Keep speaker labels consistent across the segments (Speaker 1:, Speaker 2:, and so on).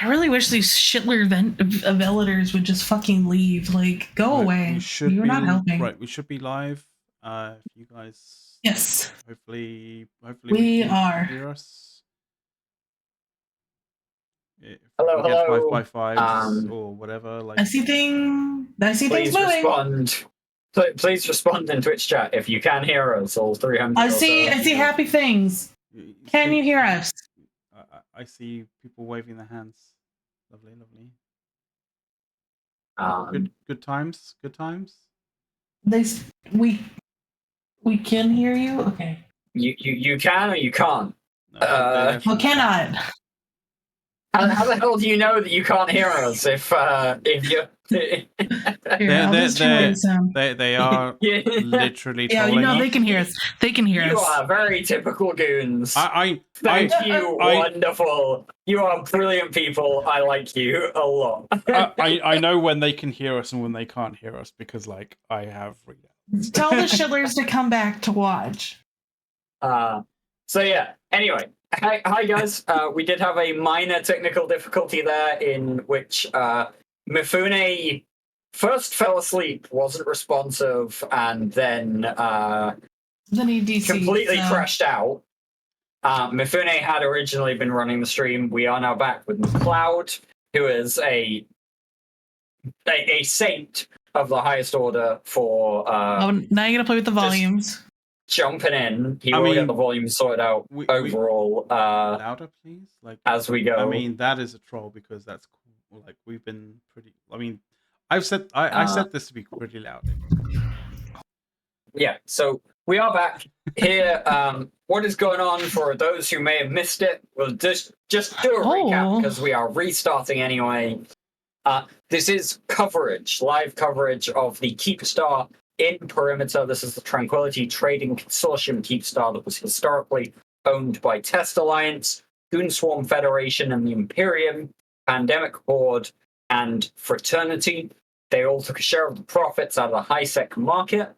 Speaker 1: I really wish these Shitler evaluators would just fucking leave. Like, go away. You're not helping.
Speaker 2: Right, we should be live. If you guys,
Speaker 1: yes,
Speaker 2: hopefully
Speaker 1: we
Speaker 2: can
Speaker 1: are.
Speaker 2: hear us. If
Speaker 3: hello,
Speaker 2: we get
Speaker 3: hello.
Speaker 2: 5x5s or whatever. Like,
Speaker 1: I see things
Speaker 3: please
Speaker 1: moving.
Speaker 3: respond. Please respond in Twitch chat if you can hear us. All 300.
Speaker 1: I see happy things. Can you hear us?
Speaker 2: I see people waving their hands. Lovely. Good times.
Speaker 1: We can hear you. Okay.
Speaker 3: You can or you can't.
Speaker 2: No,
Speaker 1: cannot.
Speaker 3: How the hell do you know that you can't hear us if you?
Speaker 1: Here, I'll just turn the sound.
Speaker 2: They are literally
Speaker 1: yeah,
Speaker 2: trolling us.
Speaker 1: they can hear us. They can hear us.
Speaker 3: You are very typical goons. Thank you. Wonderful. You are brilliant people. I like you a lot.
Speaker 2: I know when they can hear us and when they can't hear us because, like, I have readouts.
Speaker 1: Tell the Shillers to come back to watch.
Speaker 3: So yeah. Anyway, hi guys. We did have a minor technical difficulty there in which Mifune first fell asleep, wasn't responsive, and then
Speaker 1: he
Speaker 3: completely crashed out. Mifune had originally been running the stream. We are now back with McLeod, who is a saint of the highest order for.
Speaker 1: Now you're gonna play with the volumes.
Speaker 3: Jumping in, will get the volume sorted out overall.
Speaker 2: Louder, please. Like,
Speaker 3: as we go.
Speaker 2: I mean, that is a troll because that's cool. Like, we've been pretty. I mean, I set this to be pretty loud.
Speaker 3: Yeah, so we are back here. What is going on for those who may have missed it? We'll just do a recap because we are restarting anyway. This is live coverage of the KEEPSTAR in Perimeter. This is the Tranquility Trading Consortium KEEPSTAR that was historically owned by Test Alliance, Goonswarm Federation, and the Imperium, Pandemic Horde, and Fraternity. They all took a share of the profits out of the high-sec market.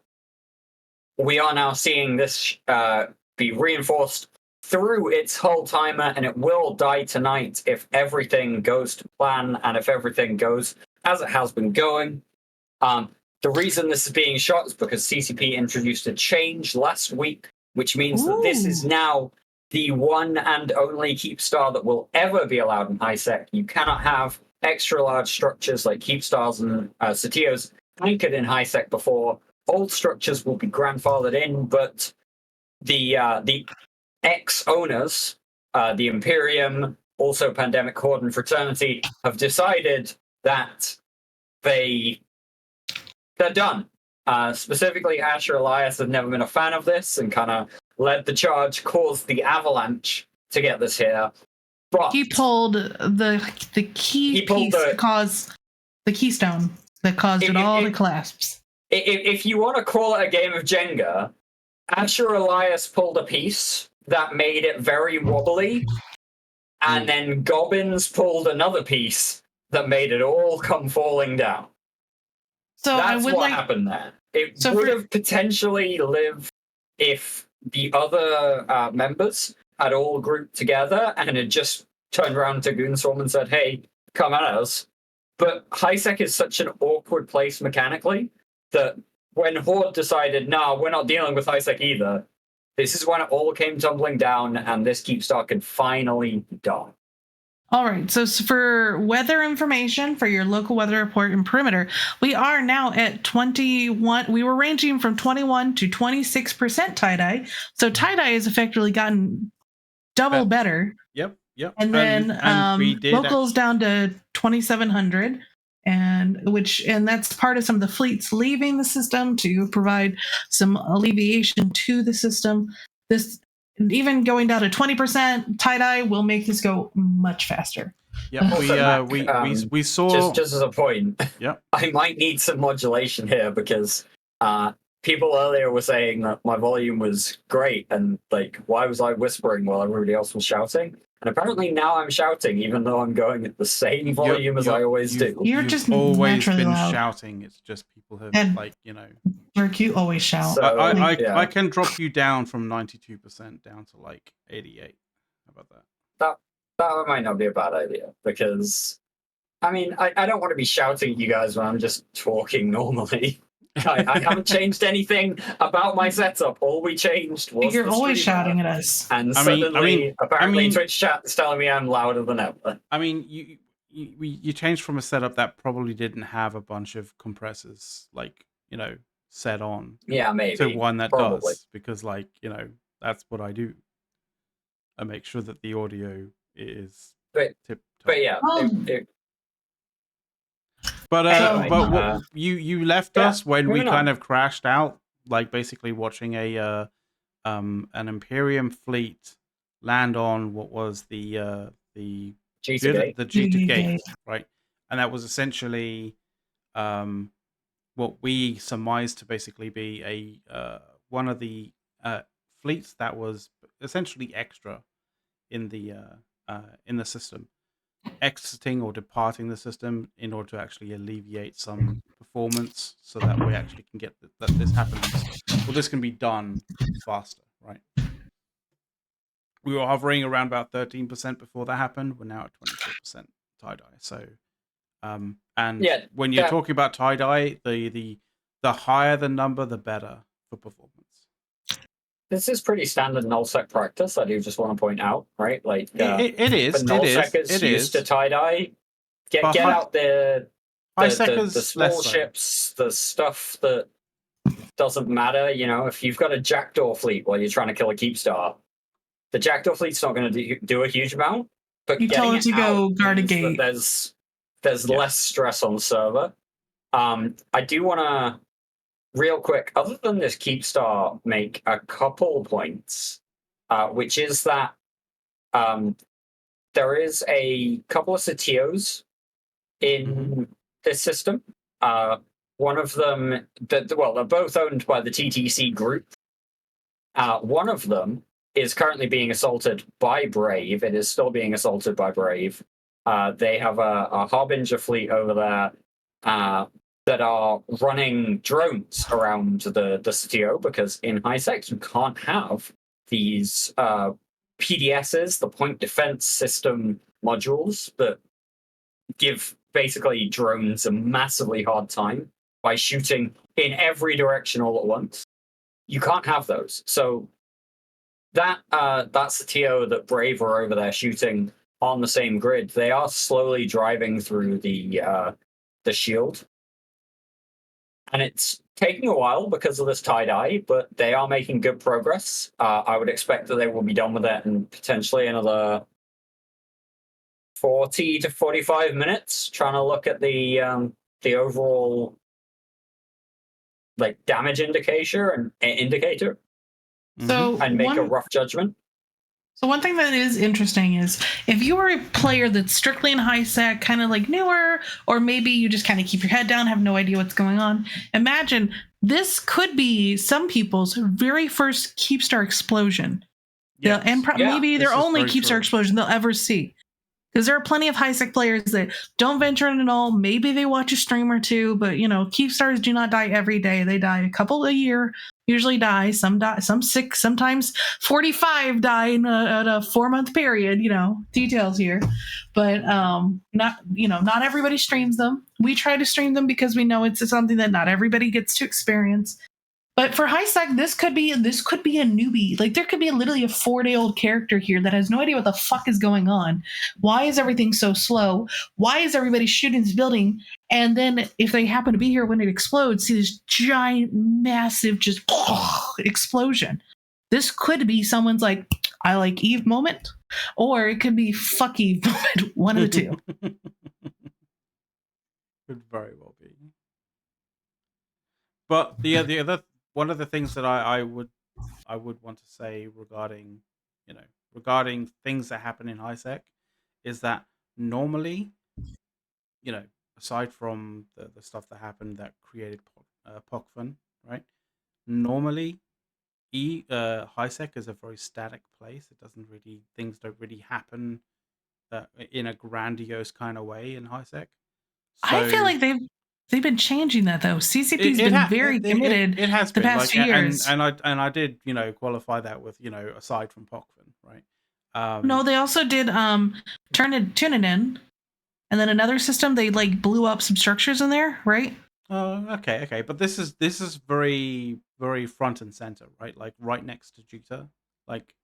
Speaker 3: We are now seeing this be reinforced through its whole timer, and it will die tonight if everything goes to plan and if everything goes as it has been going. The reason this is being shot is because CCP introduced a change last week, which means that this is now the one and only KEEPSTAR that will ever be allowed in high-sec. You cannot have extra large structures like KEEPSTARs and Satios anchored in high-sec before. Old structures will be grandfathered in, but the ex-owners, the Imperium, also Pandemic Horde and Fraternity, have decided that they're done. Specifically, Asher Elias had never been a fan of this and kind of led the charge, caused the avalanche to get this here. But
Speaker 1: he pulled the keystone that caused it all to collapse.
Speaker 3: If you want to call it a game of Jenga, Asher Elias pulled a piece that made it very wobbly, and then Gobbins pulled another piece that made it all come falling down. So that's what happened there. It would have potentially lived if the other members had all grouped together and had just turned around to Goonswarm and said, hey, come at us. But high-sec is such an awkward place mechanically that when Horde decided, no, we're not dealing with high-sec either, this is when it all came tumbling down and this KEEPSTAR could finally die.
Speaker 1: All right, so for weather information for your local weather report in Perimeter, we are now at 21. We were ranging from 21 to 26% tie-dye. So tie-dye has effectively gotten double better.
Speaker 2: Yep.
Speaker 1: And then locals down to 2,700, and that's part of some of the fleets leaving the system to provide some alleviation to the system. This even going down to 20% tie-dye will make this go much faster.
Speaker 2: Yeah, we saw
Speaker 3: just as a point.
Speaker 2: Yeah,
Speaker 3: I might need some modulation here because people earlier were saying that my volume was great and like why was I whispering while everybody else was shouting? And apparently now I'm shouting even though I'm going at the same volume as I always do.
Speaker 1: You've just
Speaker 2: always been
Speaker 1: loud.
Speaker 2: shouting. It's just people have
Speaker 1: Jerk, you always shout.
Speaker 3: So,
Speaker 2: I can drop you down from 92% down to like 88. How about that?
Speaker 3: That might not be a bad idea, because I mean, I don't want to be shouting at you guys when I'm just talking normally. I haven't changed anything about my setup. All we changed was
Speaker 1: You're
Speaker 3: the
Speaker 1: always
Speaker 3: streamer,
Speaker 1: shouting at us.
Speaker 3: and
Speaker 2: I mean,
Speaker 3: apparently Twitch chat is telling me I'm louder than ever.
Speaker 2: I mean, you changed from a setup that probably didn't have a bunch of compressors, like, set on,
Speaker 3: Yeah, maybe.
Speaker 2: to one that
Speaker 3: Probably.
Speaker 2: does, because, like, that's what I do. I make sure that the audio is tip top.
Speaker 3: But yeah.
Speaker 2: But you left us when we kind
Speaker 3: on.
Speaker 2: of crashed out, like basically watching an Imperium fleet land on what was the
Speaker 3: G2
Speaker 2: Gate, right? And that was essentially what we surmised to basically be one of the fleets that was essentially extra in the system, exiting or departing the system in order to actually alleviate some performance, so that we actually can get that this happens, or this can be done faster, right? We were hovering around about 13% before that happened. We're now at 24% tie-dye. So, when you're talking about tie-dye, the higher the number, the better for performance.
Speaker 3: This is pretty standard nullsec practice. I do just want to point out, right? Like
Speaker 2: it is.
Speaker 3: For nullsecers used to tie-dye, get out the small ships, the stuff that doesn't matter. If you've got a jackdaw fleet while you're trying to kill a KEEPSTAR, the jackdaw fleet's not going to do a huge amount. But
Speaker 1: you tell it to go guard a gate.
Speaker 3: There's less stress on the server. I do want to, real quick, other than this KEEPSTAR, make a couple points, which is that there is a couple of CTOs in this system. One of them, they're both owned by the TTC group. One of them is currently being assaulted by Brave. It is still being assaulted by Brave. They have a Harbinger fleet over there that are running drones around the CTO, because in HiSec you can't have these PDSs, the Point Defense System modules, that give basically drones a massively hard time by shooting in every direction all at once. You can't have those. So that's the TO that Brave are over there shooting on the same grid. They are slowly driving through the shield. And it's taking a while because of this tie-dye, but they are making good progress. I would expect that they will be done with it in potentially another 40 to 45 minutes, trying to look at the overall damage indicator and make a rough judgment.
Speaker 1: So one thing that is interesting is if you are a player that's strictly in HiSec, kind of like newer, or maybe you just kind of keep your head down, have no idea what's going on, imagine this could be some people's very first KEEPSTAR explosion. Yes. Maybe their only KEEPSTAR explosion they'll ever see. Because there are plenty of HiSec players that don't venture in at all. Maybe they watch a stream or two, but KEEPSTARs do not die every day. They die a couple a year, usually die. Some die, some 6, sometimes 45 die in a 4-month period. Details here, but not everybody streams them. We try to stream them because we know it's something that not everybody gets to experience. But for HiSec, this could be a newbie. Like, there could be literally a 4-day-old character here that has no idea what the fuck is going on. Why is everything so slow? Why is everybody shooting this building? And then if they happen to be here when it explodes, see this giant, massive, just explosion. This could be someone's like, I like Eve moment, or it could be fuck Eve moment. One of the two.
Speaker 2: Could very well be. But the other one of the things that I would want to say regarding things that happen in HiSec is that normally, aside from the stuff that happened that created POCFUN, right? Normally, HiSec is a very static place. Things don't really happen in a grandiose kind of way in HiSec. So,
Speaker 1: I feel like they've been changing that though. CCP's been very committed.
Speaker 2: It has
Speaker 1: the
Speaker 2: been
Speaker 1: past few years,
Speaker 2: and I did qualify that with aside from POCFUN, right?
Speaker 1: No, they also did tune it in, and then another system they like blew up some structures in there, right?
Speaker 2: Oh, okay. But this is very, very front and center, right? Like right next to Jupiter, like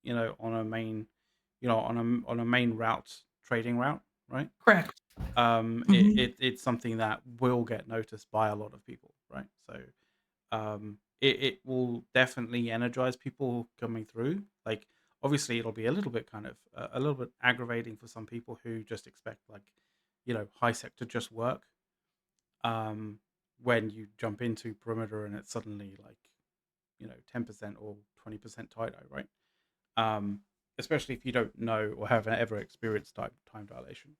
Speaker 2: on a main, on a main route, trading route, right?
Speaker 1: Correct.
Speaker 2: It's something that will get noticed by a lot of people, right? So it will definitely energize people coming through. Like obviously it'll be a little bit kind of a little bit aggravating for some people who just expect like high sec to just work when you jump into perimeter and it's suddenly like 10% or 20% tie-dye, right? Especially if you don't know or have ever experienced time dilation.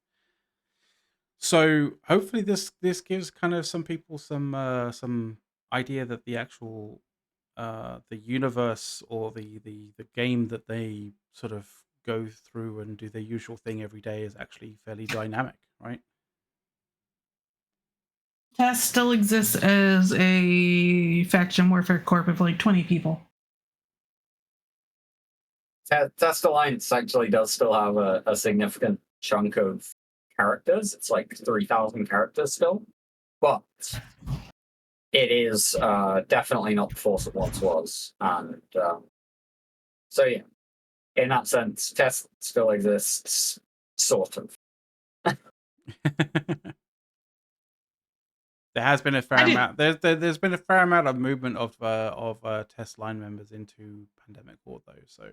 Speaker 2: So hopefully this gives kind of some people some idea that the actual the universe or the game that they sort of go through and do their usual thing every day is actually fairly dynamic, right?
Speaker 1: TESS still exists as a faction warfare corp of like 20 people.
Speaker 3: TESS Alliance actually does still have a significant chunk of characters. It's like 3,000 characters still, but it is definitely not the force it once was. And so yeah, in that sense, TESS still exists, sort of.
Speaker 2: There has been a fair amount. There's been a fair amount of movement of TESS line members into Pandemic Horde, though. So,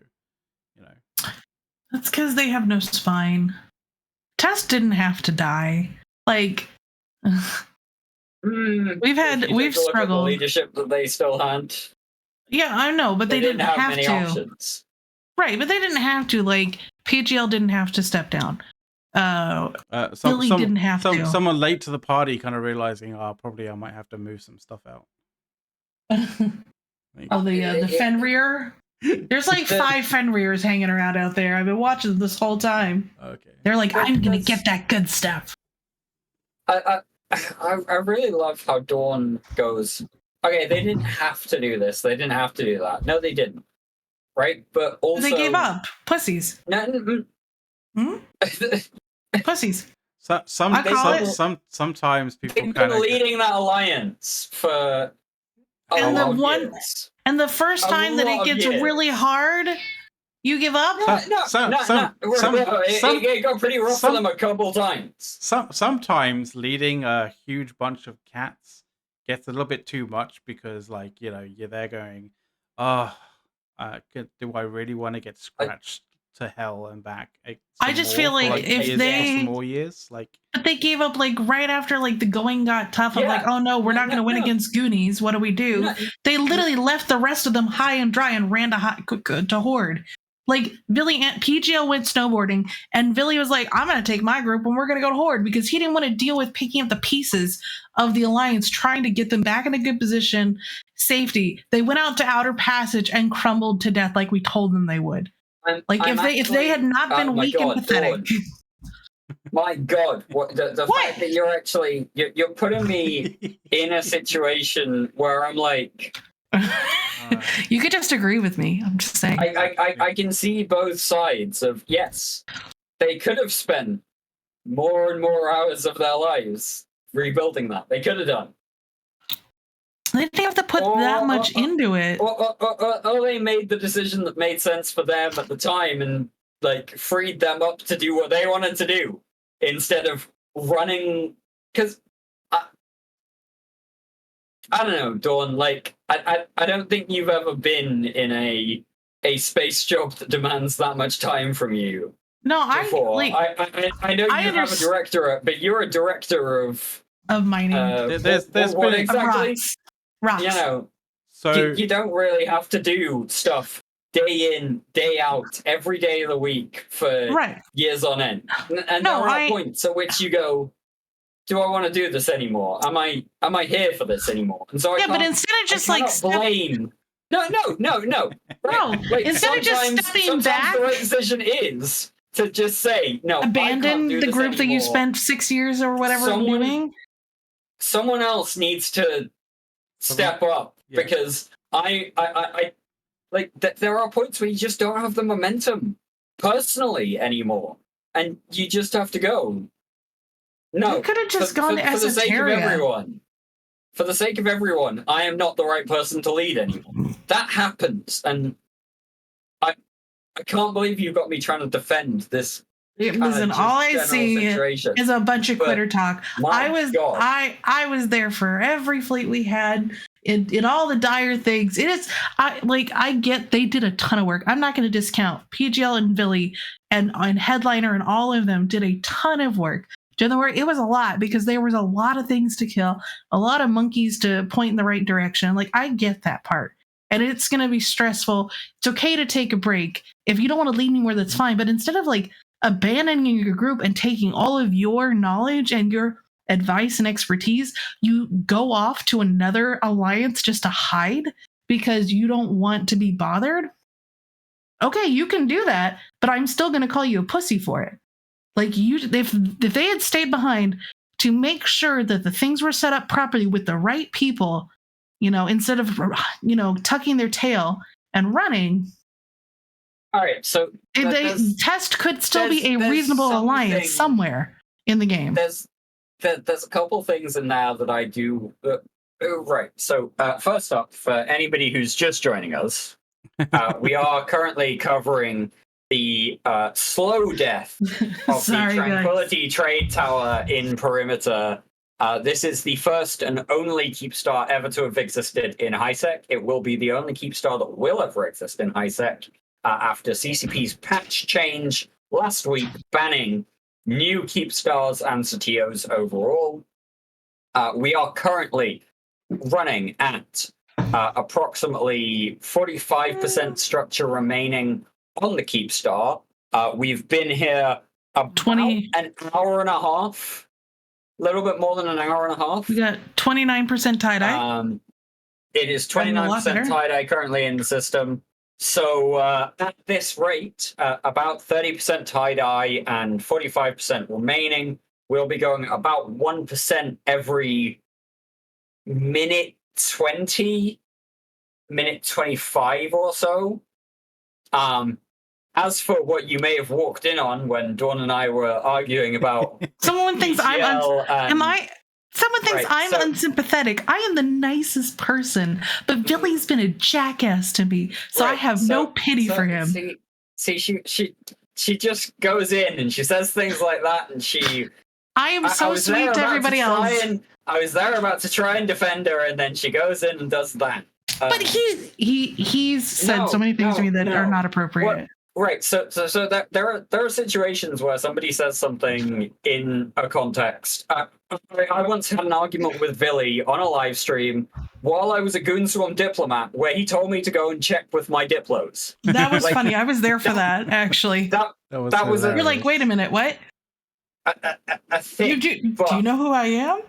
Speaker 1: that's because they have no spine. TESS didn't have to die. Like we've struggled.
Speaker 3: Look at the leadership that they still had.
Speaker 1: Yeah, I know, but they didn't have
Speaker 3: many
Speaker 1: to.
Speaker 3: Options.
Speaker 1: Right, but they didn't have to. Like PGL didn't have to step down. Billy didn't have to.
Speaker 2: Someone late to the party, kind of realizing, probably I might have to move some stuff out.
Speaker 1: The Fenrir. There's like 5 Fenriers hanging around out there. I've been watching this whole time.
Speaker 2: Okay.
Speaker 1: They're like, I'm gonna get that good stuff.
Speaker 3: I really love how Dawn goes. Okay, they didn't have to do this. They didn't have to do that. No, they didn't. Right, but also
Speaker 1: they gave up. Pussies. Pussies.
Speaker 2: Sometimes people
Speaker 3: they've been leading that alliance for
Speaker 1: and the first time that it gets really hard, you give up.
Speaker 3: It got pretty rough for them a couple times.
Speaker 2: Sometimes leading a huge bunch of cats gets a little bit too much because, like, you're there going, do I really want to get scratched to hell and back?
Speaker 1: I just feel like if they
Speaker 2: some more years, like,
Speaker 1: but they gave up like right after like the going got tough. I'm like, oh no, we're not going to win against Goonies. What do we do? They literally left the rest of them high and dry and ran to Horde. Like Billy and PGL went snowboarding, and Billy was like, I'm going to take my group and we're going to go to Horde because he didn't want to deal with picking up the pieces of the Alliance, trying to get them back in a good position, safety. They went out to Outer Passage and crumbled to death like we told them they would. If they had not been weak and pathetic.
Speaker 3: My God, the fact that you're putting me in a situation where I'm like,
Speaker 1: you could just agree with me. I'm just saying.
Speaker 3: I can see both sides of yes, they could have spent more and more hours of their lives rebuilding that. They could have done.
Speaker 1: They didn't have to put that much into it.
Speaker 3: Or they made the decision that made sense for them at the time and like freed them up to do what they wanted to do instead of running. Because I don't know, Dawn. Like I don't think you've ever been in a space job that demands that much time from you.
Speaker 1: No,
Speaker 3: before. I know you have a directorate, but you're a director of
Speaker 1: mining.
Speaker 2: There's
Speaker 3: what exactly?
Speaker 1: Rocks.
Speaker 3: So you don't really have to do stuff day in, day out, every day of the week for years on end. And there are points at which you go, do I want to do this anymore? Am I here for this anymore? And so
Speaker 1: but instead of just
Speaker 3: blame. No. Right,
Speaker 1: instead of just stepping back,
Speaker 3: the right decision is to just say no.
Speaker 1: Abandon the group that you spent 6 years or whatever doing.
Speaker 3: Someone else needs to step up because I like there are points where you just don't have the momentum personally anymore. And you just have to go, no.
Speaker 1: You could have just gone to
Speaker 3: for the sake of
Speaker 1: Esoteria.
Speaker 3: everyone. For the sake of everyone, I am not the right person to lead anymore. That happens, and I can't believe you got me trying to defend this.
Speaker 1: Listen, all I see is a bunch of quitter talk. I was there for every fleet we had in all the dire things. It is I get they did a ton of work. I'm not going to discount PGL and Billy and Headliner and all of them did a ton of work. It was a lot because there was a lot of things to kill, a lot of monkeys to point in the right direction. Like, I get that part. And it's going to be stressful. It's okay to take a break. If you don't want to lead anywhere, that's fine. But instead of abandoning your group and taking all of your knowledge and your advice and expertise, you go off to another alliance just to hide because you don't want to be bothered. Okay, you can do that, but I'm still going to call you a pussy for it. If they had stayed behind to make sure that the things were set up properly with the right people, instead of, tucking their tail and running.
Speaker 3: All right, so
Speaker 1: Test could still be a reasonable alliance somewhere in the game.
Speaker 3: There's a couple things in there that I do. Right. So first up, for anybody who's just joining us, we are currently covering the slow death of the Tranquility Trade Tower in Perimeter. This is the first and only KEEPSTAR ever to have existed in HiSec. It will be the only KEEPSTAR that will ever exist in HiSec after CCP's patch change last week, banning new KEEPSTARs and Satios overall. We are currently running at approximately 45% structure remaining on the KEEPSTAR. We've been here about an hour and a half, a little bit more than an hour and a half.
Speaker 1: We got 29% tie-dye.
Speaker 3: It is 29% tie-dye currently in the system. So at this rate, about 30% tie-dye and 45% remaining. We'll be going about 1% every minute 20, minute 25 or so. As for what you may have walked in on when Dawn and I were arguing about
Speaker 1: someone thinks I'm unsympathetic. I am the nicest person, but Billy's been a jackass to me, so I have no pity for him.
Speaker 3: She just goes in and she says things like that, and
Speaker 1: I am so sweet to everybody else.
Speaker 3: I was there about to try and defend her, and then she goes in and does that.
Speaker 1: But he's said so many things to me that are not appropriate.
Speaker 3: Right, so that there are situations where somebody says something in a context. I once had an argument with Billy on a live stream while I was a Goonswarm diplomat, where he told me to go and check with my diplos.
Speaker 1: That was funny. I was there for that, actually.
Speaker 3: That was
Speaker 1: you're like, wait a minute, what?
Speaker 3: I think.
Speaker 1: Do you know who I am?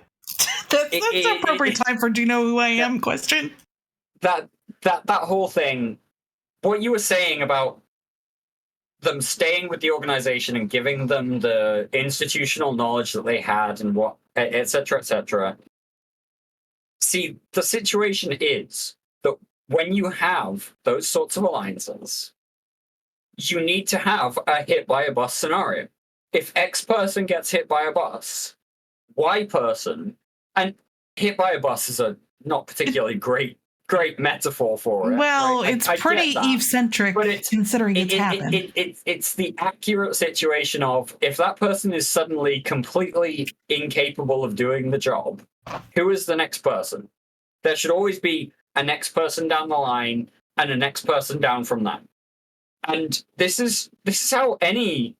Speaker 1: That's the appropriate time for "Do you know who I am?" question.
Speaker 3: That whole thing, what you were saying about them staying with the organization and giving them the institutional knowledge that they had and what, et cetera, et cetera. See, the situation is that when you have those sorts of alliances, you need to have a hit by a bus scenario. If X person gets hit by a bus, Y person, and hit by a bus is a not particularly great metaphor for it.
Speaker 1: Well,
Speaker 3: right?
Speaker 1: it's pretty Eve-centric, considering it's happened.
Speaker 3: It's the accurate situation of, if that person is suddenly completely incapable of doing the job, who is the next person? There should always be a next person down the line and a next person down from that. And this is how any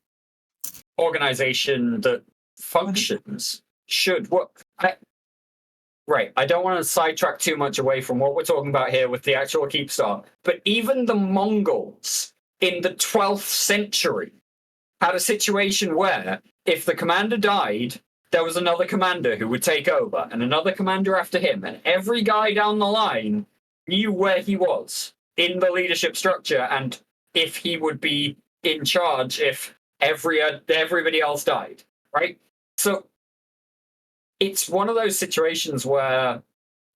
Speaker 3: organization that functions should work. Right, I don't want to sidetrack too much away from what we're talking about here with the actual KEEPSTAR, but even the Mongols in the 12th century had a situation where if the commander died, there was another commander who would take over, and another commander after him, and every guy down the line knew where he was in the leadership structure and if he would be in charge if everybody else died, right? So it's one of those situations where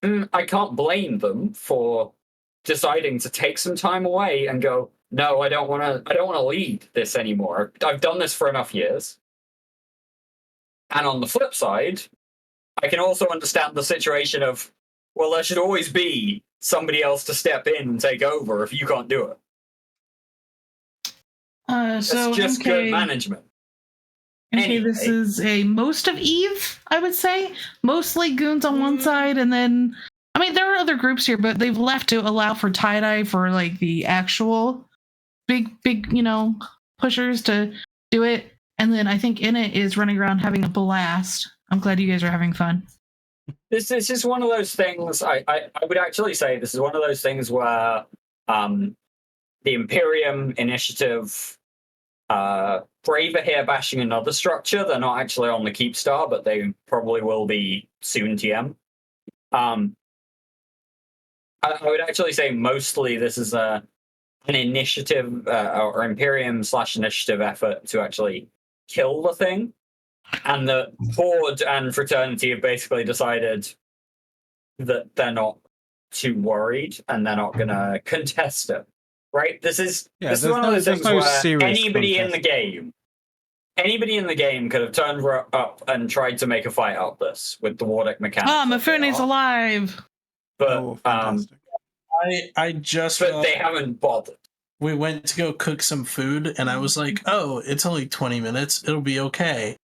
Speaker 3: I can't blame them for deciding to take some time away and go, no, I don't want to lead this anymore. I've done this for enough years. And on the flip side, I can also understand the situation of, well, there should always be somebody else to step in and take over if you can't do it.
Speaker 1: So
Speaker 3: it's just good management.
Speaker 1: Okay,
Speaker 3: anyway.
Speaker 1: This is a most of Eve, I would say. Mostly goons on one side, and then, I mean, there are other groups here, but they've left to allow for tie-dye for, like, the actual big, pushers to do it. And then I think in it is running around having a blast. I'm glad you guys are having fun.
Speaker 3: This is one of those things, I would actually say this is one of those things where the Imperium initiative, Brave are here bashing another structure. They're not actually on the KEEPSTAR, but they probably will be soon TM. I would actually say mostly this is an initiative or Imperium/initiative effort to actually kill the thing. And the Horde and Fraternity have basically decided that they're not too worried and they're not going to contest it. Right? This is one of those things where anybody in the game could have turned up and tried to make a fight out of this with the Wardeck mechanics.
Speaker 1: Oh, Mifune's alive!
Speaker 3: But
Speaker 2: fantastic.
Speaker 3: But they haven't bothered.
Speaker 4: We went to go cook some food, and I was like, oh, it's only 20 minutes. It'll be okay.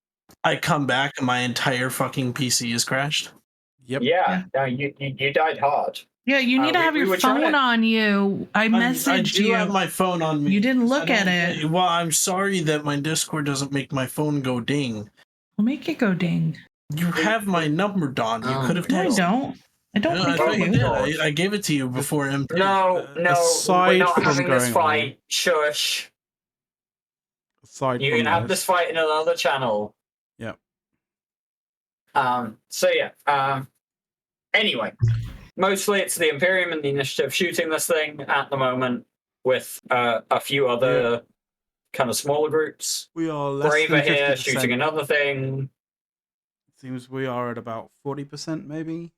Speaker 4: I come back, and my entire fucking PC is crashed.
Speaker 2: Yep.
Speaker 3: Yeah. No, you died hard.
Speaker 1: Yeah, you need to have your phone on you. I messaged you.
Speaker 4: I do have my phone on me.
Speaker 1: You didn't look at it.
Speaker 4: Well, I'm sorry that my Discord doesn't make my phone go ding.
Speaker 1: We'll make it go ding.
Speaker 4: You have my number, Don. You could have texted.
Speaker 1: I don't think you do.
Speaker 4: I gave it to you before MP.
Speaker 3: No, we're not having this fight. Shush. You can have this fight in another channel.
Speaker 2: Yep.
Speaker 3: Anyway, mostly it's the Imperium and the Initiative shooting this thing at the moment, with a few other kind of smaller groups.
Speaker 2: We are less
Speaker 3: Brave
Speaker 2: than 50%.
Speaker 3: here shooting another thing.
Speaker 2: It seems we are at about 40%, maybe.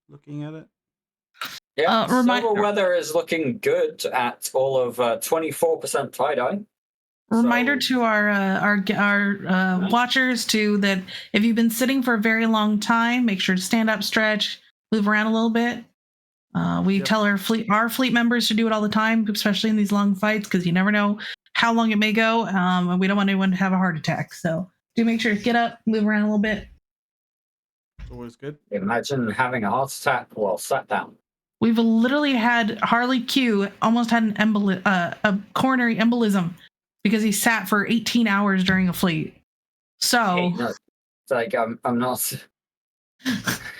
Speaker 2: Looking at it.
Speaker 3: Yeah, Silver Weather is looking good at all of 24% tie-dye.
Speaker 1: Reminder to our watchers too that if you've been sitting for a very long time, make sure to stand up, stretch, move around a little bit. We tell our fleet members to do it all the time, especially in these long fights, because you never know how long it may go, and we don't want anyone to have a heart attack. So do make sure to get up, move around a little bit.
Speaker 2: Always good.
Speaker 3: Imagine having a heart attack while sat down.
Speaker 1: We've literally had Harley Q almost had a coronary embolism because he sat for 18 hours during a fleet. So
Speaker 3: it's like I'm not.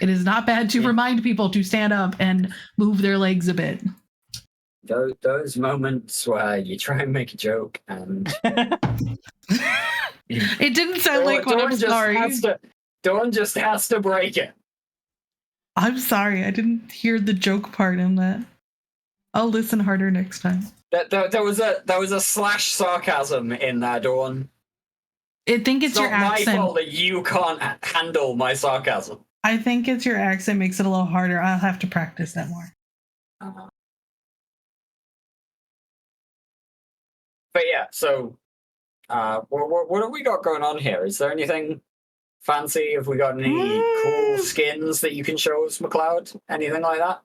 Speaker 1: It is not bad to remind people to stand up and move their legs a bit.
Speaker 3: Those moments where you try and make a joke and
Speaker 1: it didn't sound like one. I'm sorry.
Speaker 3: Dawn just has to break it.
Speaker 1: I'm sorry. I didn't hear the joke part in that. I'll listen harder next time.
Speaker 3: There was a slash sarcasm in there, Dawn.
Speaker 1: I think it's your accent.
Speaker 3: Not my fault that you can't handle my sarcasm.
Speaker 1: I think it's your accent makes it a little harder. I'll have to practice that more.
Speaker 3: But yeah, so what have we got going on here? Is there anything fancy? Have we got any cool skins that you can show us, McLeod? Anything like that?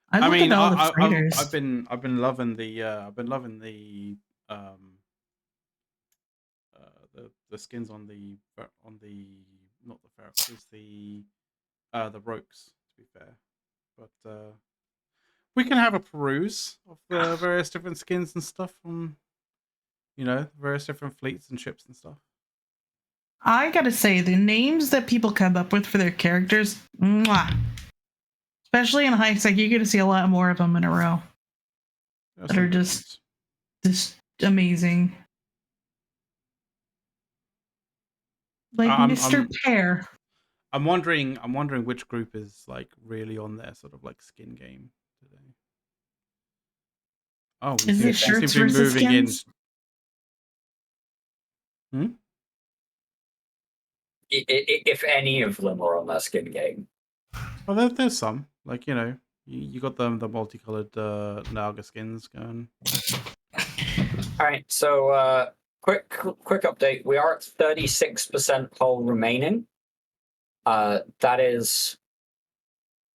Speaker 2: I've been loving the skins on the not the ferrets, it's the ropes, to be fair. But we can have a peruse of the various different skins and stuff from various different fleets and ships and stuff.
Speaker 1: I gotta say, the names that people come up with for their characters, especially in high sec, you get to see a lot more of them in a row that are just amazing. Like Mr. Pear.
Speaker 2: I'm wondering which group is like really on their sort of like skin game today. Oh,
Speaker 1: is it shirts versus skins?
Speaker 3: If any of them are on their skin game.
Speaker 2: Well, there's some. Like, you got the multicolored Naga skins going.
Speaker 3: All right, so quick update. We are at 36% hull remaining. That is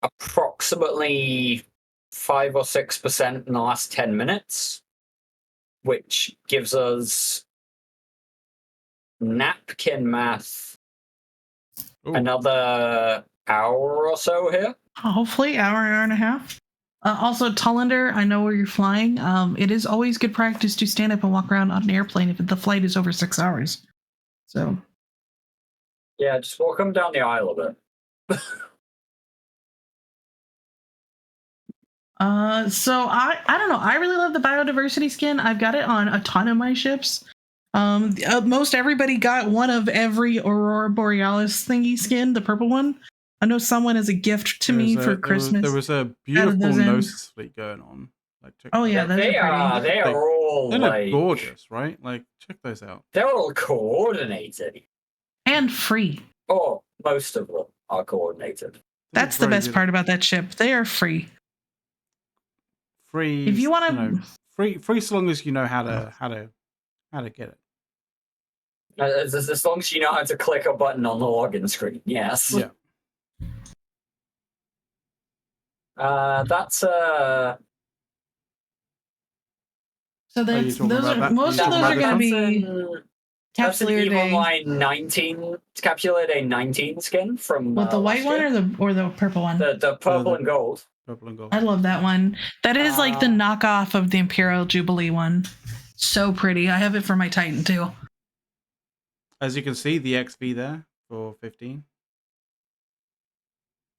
Speaker 3: approximately 5 or 6% in the last 10 minutes, which gives us napkin math another hour or so here.
Speaker 1: Hopefully, hour and a half. Also, Tullander, I know where you're flying. It is always good practice to stand up and walk around on an airplane if the flight is over 6 hours. So,
Speaker 3: yeah, just walk them down the aisle a bit.
Speaker 1: So I don't know. I really love the biodiversity skin. I've got it on a ton of my ships. Most everybody got one of every Aurora Borealis thingy skin, the purple one. I know someone as a gift to me for Christmas.
Speaker 2: There was a beautiful Gnosis fleet going on. Like,
Speaker 1: oh yeah,
Speaker 3: they are all
Speaker 2: like gorgeous, right? Like, check those out.
Speaker 3: They're all coordinated
Speaker 1: and free.
Speaker 3: Oh, most of them are coordinated.
Speaker 1: That's the best part about that ship. They are free.
Speaker 2: Free.
Speaker 1: If you want to,
Speaker 2: free so long as you know how to get it.
Speaker 3: As long as you know how to click a button on the login screen, yes.
Speaker 2: Yeah.
Speaker 3: That's
Speaker 1: So that's most of those are going to be
Speaker 3: Capsulated Online 19, Capsulated 19 skin from
Speaker 1: the white one or the purple one?
Speaker 3: The purple and gold.
Speaker 2: Purple and gold.
Speaker 1: I love that one. That is like the knockoff of the Imperial Jubilee one. So pretty. I have it for my Titan too.
Speaker 2: As you can see, the XV there for 15.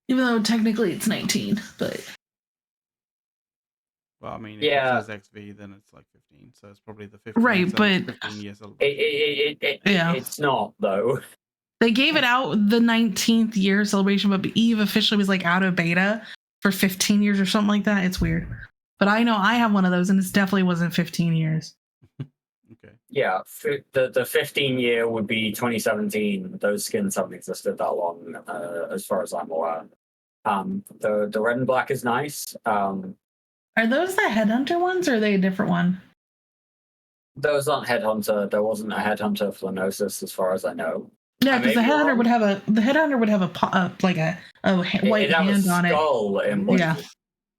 Speaker 1: Even though technically it's 19, but
Speaker 2: well, I mean, if it says XV, then it's like 15, so it's probably the 15.
Speaker 1: Right,
Speaker 2: so
Speaker 1: but
Speaker 2: 15 years old.
Speaker 3: It's not though.
Speaker 1: They gave it out the 19th year celebration, but Eve officially was like out of beta for 15 years or something like that. It's weird, but I know I have one of those, and it definitely wasn't 15 years.
Speaker 2: Okay.
Speaker 3: Yeah, the 15 year would be 2017. Those skins haven't existed that long, as far as I'm aware. The red and black is nice.
Speaker 1: Are those the Headhunter ones, or are they a different one?
Speaker 3: Those aren't Headhunter. There wasn't a Headhunter for Gnosis, as far as I know.
Speaker 1: Yeah, because the Headhunter would have a like a white hand on it.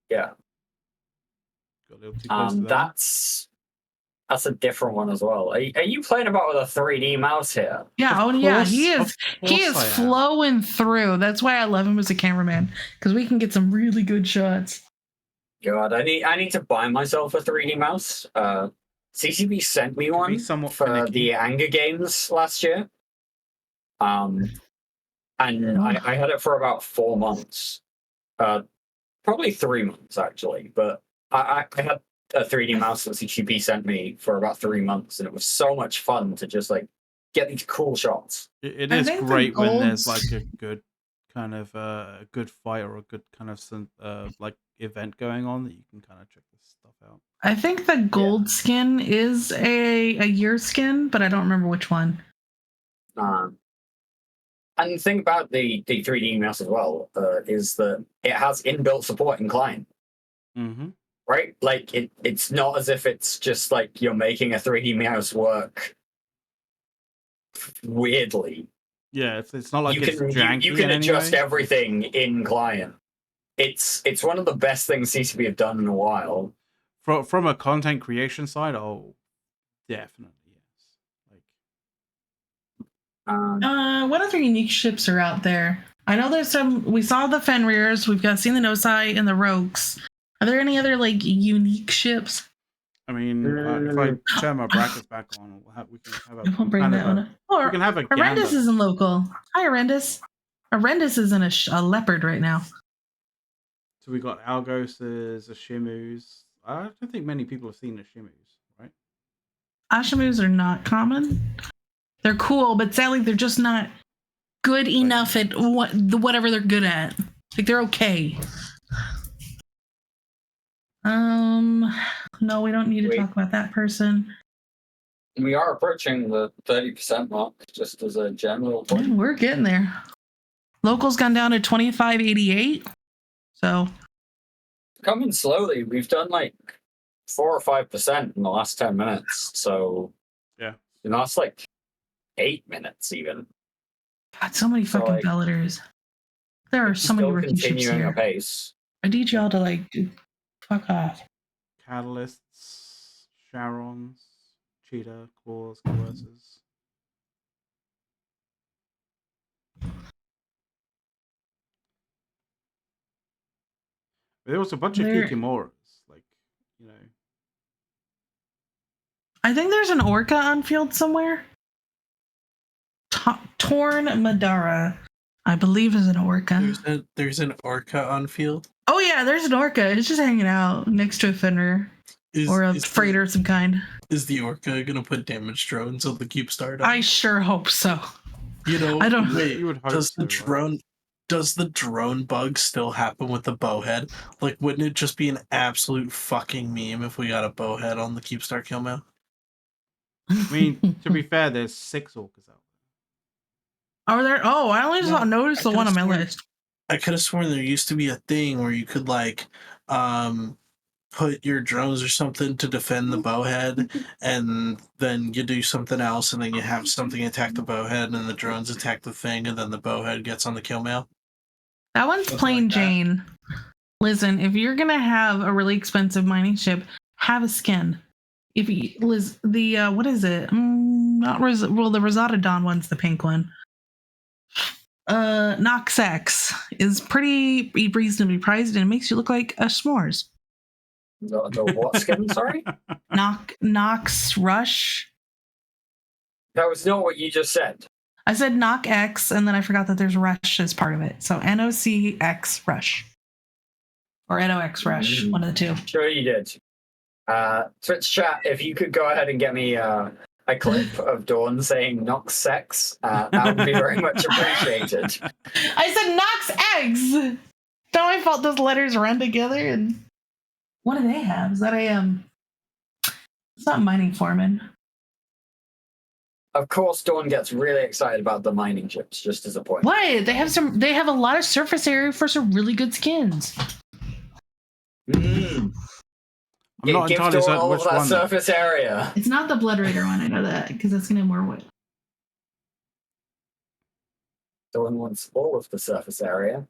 Speaker 3: Yeah. That's a different one as well. Are you playing about with a 3D mouse here?
Speaker 1: Yeah, yeah, he is flowing through. That's why I love him as a cameraman, because we can get some really good shots.
Speaker 3: God, I need to buy myself a 3D mouse. CCB sent me one for the Anger Games last year. And I had it for about 4 months. Probably 3 months actually, but I had a 3D mouse that CCP sent me for about 3 months, and it was so much fun to just like get these cool shots.
Speaker 2: It is great when there's like a good kind of a good fight or a good kind of like event going on that you can kind of check this stuff out.
Speaker 1: I think the gold skin is a year skin, but I don't remember which one.
Speaker 3: And the thing about the 3D mouse as well is that it has inbuilt support in client.
Speaker 2: Mm-hmm.
Speaker 3: Right? Like, it's not as if it's just like you're making a 3D mouse work weirdly.
Speaker 2: Yeah, it's not like it's janky.
Speaker 3: You can adjust everything in client. It's one of the best things CCP have done in a while.
Speaker 2: From a content creation side, definitely yes.
Speaker 1: Like, what other unique ships are out there? I know there's some. We saw the Fenrir's. We've seen the Nosai and the Rogues. Are there any other like unique ships?
Speaker 2: I mean, if I turn my brackets back on, we can have a.
Speaker 1: We'll bring that one.
Speaker 2: We can have a.
Speaker 1: Horrendous isn't local. Hi, Horrendous. Horrendous is in a leopard right now.
Speaker 2: So we got Algoses, Ashimus. I don't think many people have seen Ashimus, right?
Speaker 1: Ashimus are not common. They're cool, but sadly they're just not good enough at whatever they're good at. Like, they're okay. No, we don't need to talk about that person.
Speaker 3: We are approaching the 30% mark, just as a general point.
Speaker 1: Yeah, we're getting there. Local's gone down to 25.88. So
Speaker 3: coming slowly. We've done like 4 or 5% in the last 10 minutes. So
Speaker 2: Yeah.
Speaker 3: That's like 8 minutes even.
Speaker 1: God, so many fucking
Speaker 3: like,
Speaker 1: bellators. There are so many rookie ships
Speaker 3: continuing
Speaker 1: here.
Speaker 3: apace.
Speaker 1: I need y'all to like fuck off.
Speaker 2: Catalysts, Charons, Cheetah, Claws, Coercers. There was a bunch of Kikimoras, like, you know.
Speaker 1: I think there's an orca on field somewhere. Torn Madara, I believe, is an orca.
Speaker 4: There's an orca on field.
Speaker 1: Oh yeah, there's an orca. It's just hanging out next to a fender or a freighter of some kind.
Speaker 4: Is the orca gonna put damage drones on the KEEPSTAR?
Speaker 1: I sure hope so.
Speaker 4: You know,
Speaker 1: I don't.
Speaker 4: Wait,
Speaker 2: you would hope
Speaker 4: does the
Speaker 2: so,
Speaker 4: drone? Right? Does the drone bug still happen with the bowhead? Like, wouldn't it just be an absolute fucking meme if we got a bowhead on the KEEPSTAR kill mail?
Speaker 2: I mean, to be fair, there's 6 orcas out
Speaker 1: there. Are there? Oh, I only noticed the one on my list.
Speaker 4: I could have sworn there used to be a thing where you could like put your drones or something to defend the bowhead, and then you do something else, and then you have something attack the bowhead, and the drones attack the thing, and then the bowhead gets on the kill mail.
Speaker 1: That one's plain Jane. Listen, if you're gonna have a really expensive mining ship, have a skin. If you, what is it? The Rosatodon one's the pink one. Nox X is pretty reasonably priced, and it makes you look like a s'mores.
Speaker 3: The what skin? Sorry.
Speaker 1: Nox Rush.
Speaker 3: That was not what you just said.
Speaker 1: I said Nox X, and then I forgot that there's Rush as part of it. So NOCX Rush. Or NOX Rush, one of the two.
Speaker 3: Sure you did. Twitch chat, if you could go ahead and get me a clip of Dawn saying Nox Sex, that would be very much appreciated.
Speaker 1: I said Nox Eggs! Not my fault those letters run together. And what do they have? Is that it's not mining foreman.
Speaker 3: Of course, Dawn gets really excited about the mining ships, just as a point.
Speaker 1: What? They have a lot of surface area for some really good skins.
Speaker 2: I'm not entirely certain
Speaker 3: all
Speaker 2: which
Speaker 3: of that
Speaker 2: one.
Speaker 3: Surface area.
Speaker 1: It's not the Blood Raider one, I know that, because that's going to have more wood.
Speaker 3: Dawn wants all of the surface area.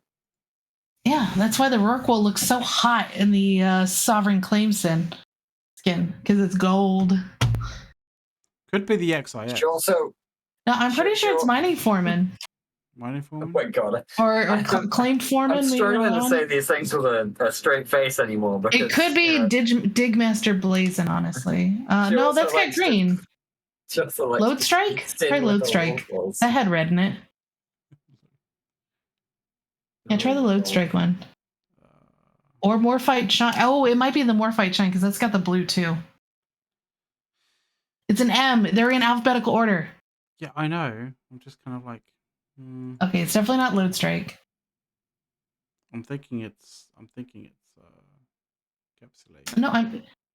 Speaker 1: Yeah, that's why the Rorqual looks so hot in the Sovereign Claim skin, because it's gold.
Speaker 2: Could be the XIS.
Speaker 3: She also...
Speaker 1: No, I'm pretty sure it's Mining Foreman.
Speaker 2: Mining Foreman?
Speaker 3: Oh my god.
Speaker 1: Or Claimed Foreman.
Speaker 3: I'm struggling to say these things with a straight face anymore. Because,
Speaker 1: it could be Digmaster Blazin', honestly. No, that's got green. Load Strike? Try Load Strike. That had red in it. Yeah, try the Load Strike one. Or Morphite Shine. Oh, it might be the Morphite Shine, because that's got the blue, too. It's an M. They're in alphabetical order.
Speaker 2: Yeah, I know. I'm just kind of like...
Speaker 1: Okay, it's definitely not Load Strike.
Speaker 2: I'm thinking it's Encapsulate.
Speaker 1: No,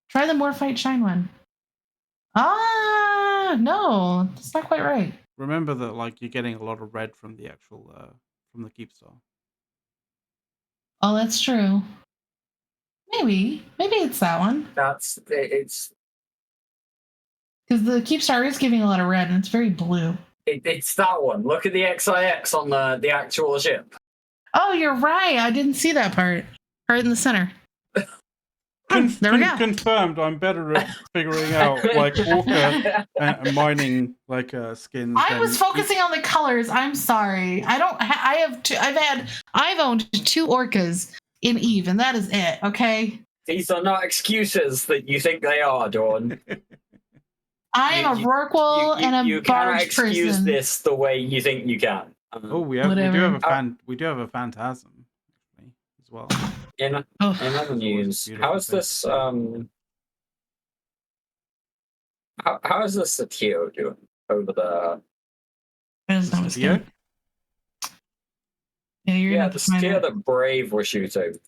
Speaker 1: try the Morphite Shine one. No, that's not quite right.
Speaker 2: Remember that, like, you're getting a lot of red from the actual from the KEEPSTAR.
Speaker 1: Oh, that's true. Maybe it's that one.
Speaker 3: It's
Speaker 1: because the KEEPSTAR is giving a lot of red, and it's very blue.
Speaker 3: It's that one. Look at the XIX on the actual ship.
Speaker 1: Oh, you're right. I didn't see that part. Right in the center. There we go.
Speaker 2: Confirmed. I'm better at figuring out like orca and mining like skins.
Speaker 1: I was focusing on the colors. I'm sorry. I've owned 2 orcas in Eve, and that is it. Okay.
Speaker 3: These are not excuses that you think they are, Dawn.
Speaker 1: I am a Rorqual and a
Speaker 3: you
Speaker 1: barge
Speaker 3: cannot excuse
Speaker 1: person.
Speaker 3: this the way you think you can.
Speaker 2: We do have a phantasm as well.
Speaker 3: In other news, how is this how is the Satio doing over the
Speaker 1: Satio? Yeah,
Speaker 3: the Satio that Brave were shooting.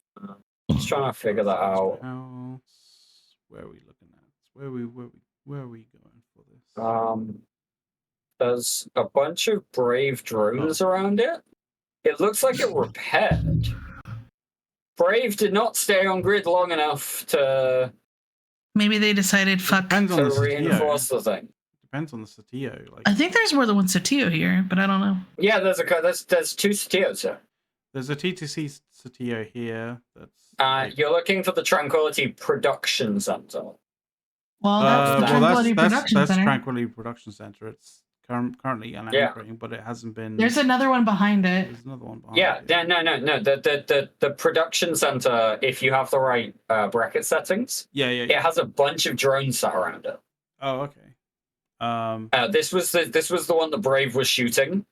Speaker 3: Just trying to figure that out.
Speaker 2: Where are we looking at? Where are we going for this?
Speaker 3: There's a bunch of Brave drones around it. It looks like it repaired. Brave did not stay on grid long enough to
Speaker 1: Maybe they decided, fuck.
Speaker 2: Depends on
Speaker 3: To
Speaker 2: the CTO.
Speaker 3: reinforce the thing.
Speaker 2: Depends on the CTO. Like,
Speaker 1: I think there's more than one CTO here, but I don't know.
Speaker 3: Yeah, there's two CTOs here.
Speaker 2: there's a TTC CTO here. That's
Speaker 3: You're looking for the Tranquility Production Center.
Speaker 1: Well, that's the Tranquility Production
Speaker 2: that's
Speaker 1: Center.
Speaker 2: Tranquility Production Center. It's currently anchoring, but it hasn't been.
Speaker 1: There's another one behind it.
Speaker 2: There's another one behind
Speaker 3: Yeah,
Speaker 2: it.
Speaker 3: no. The production center, if you have the right bracket settings, it has a bunch of drones sat around it.
Speaker 2: Oh, okay.
Speaker 3: This was the one that Brave was shooting,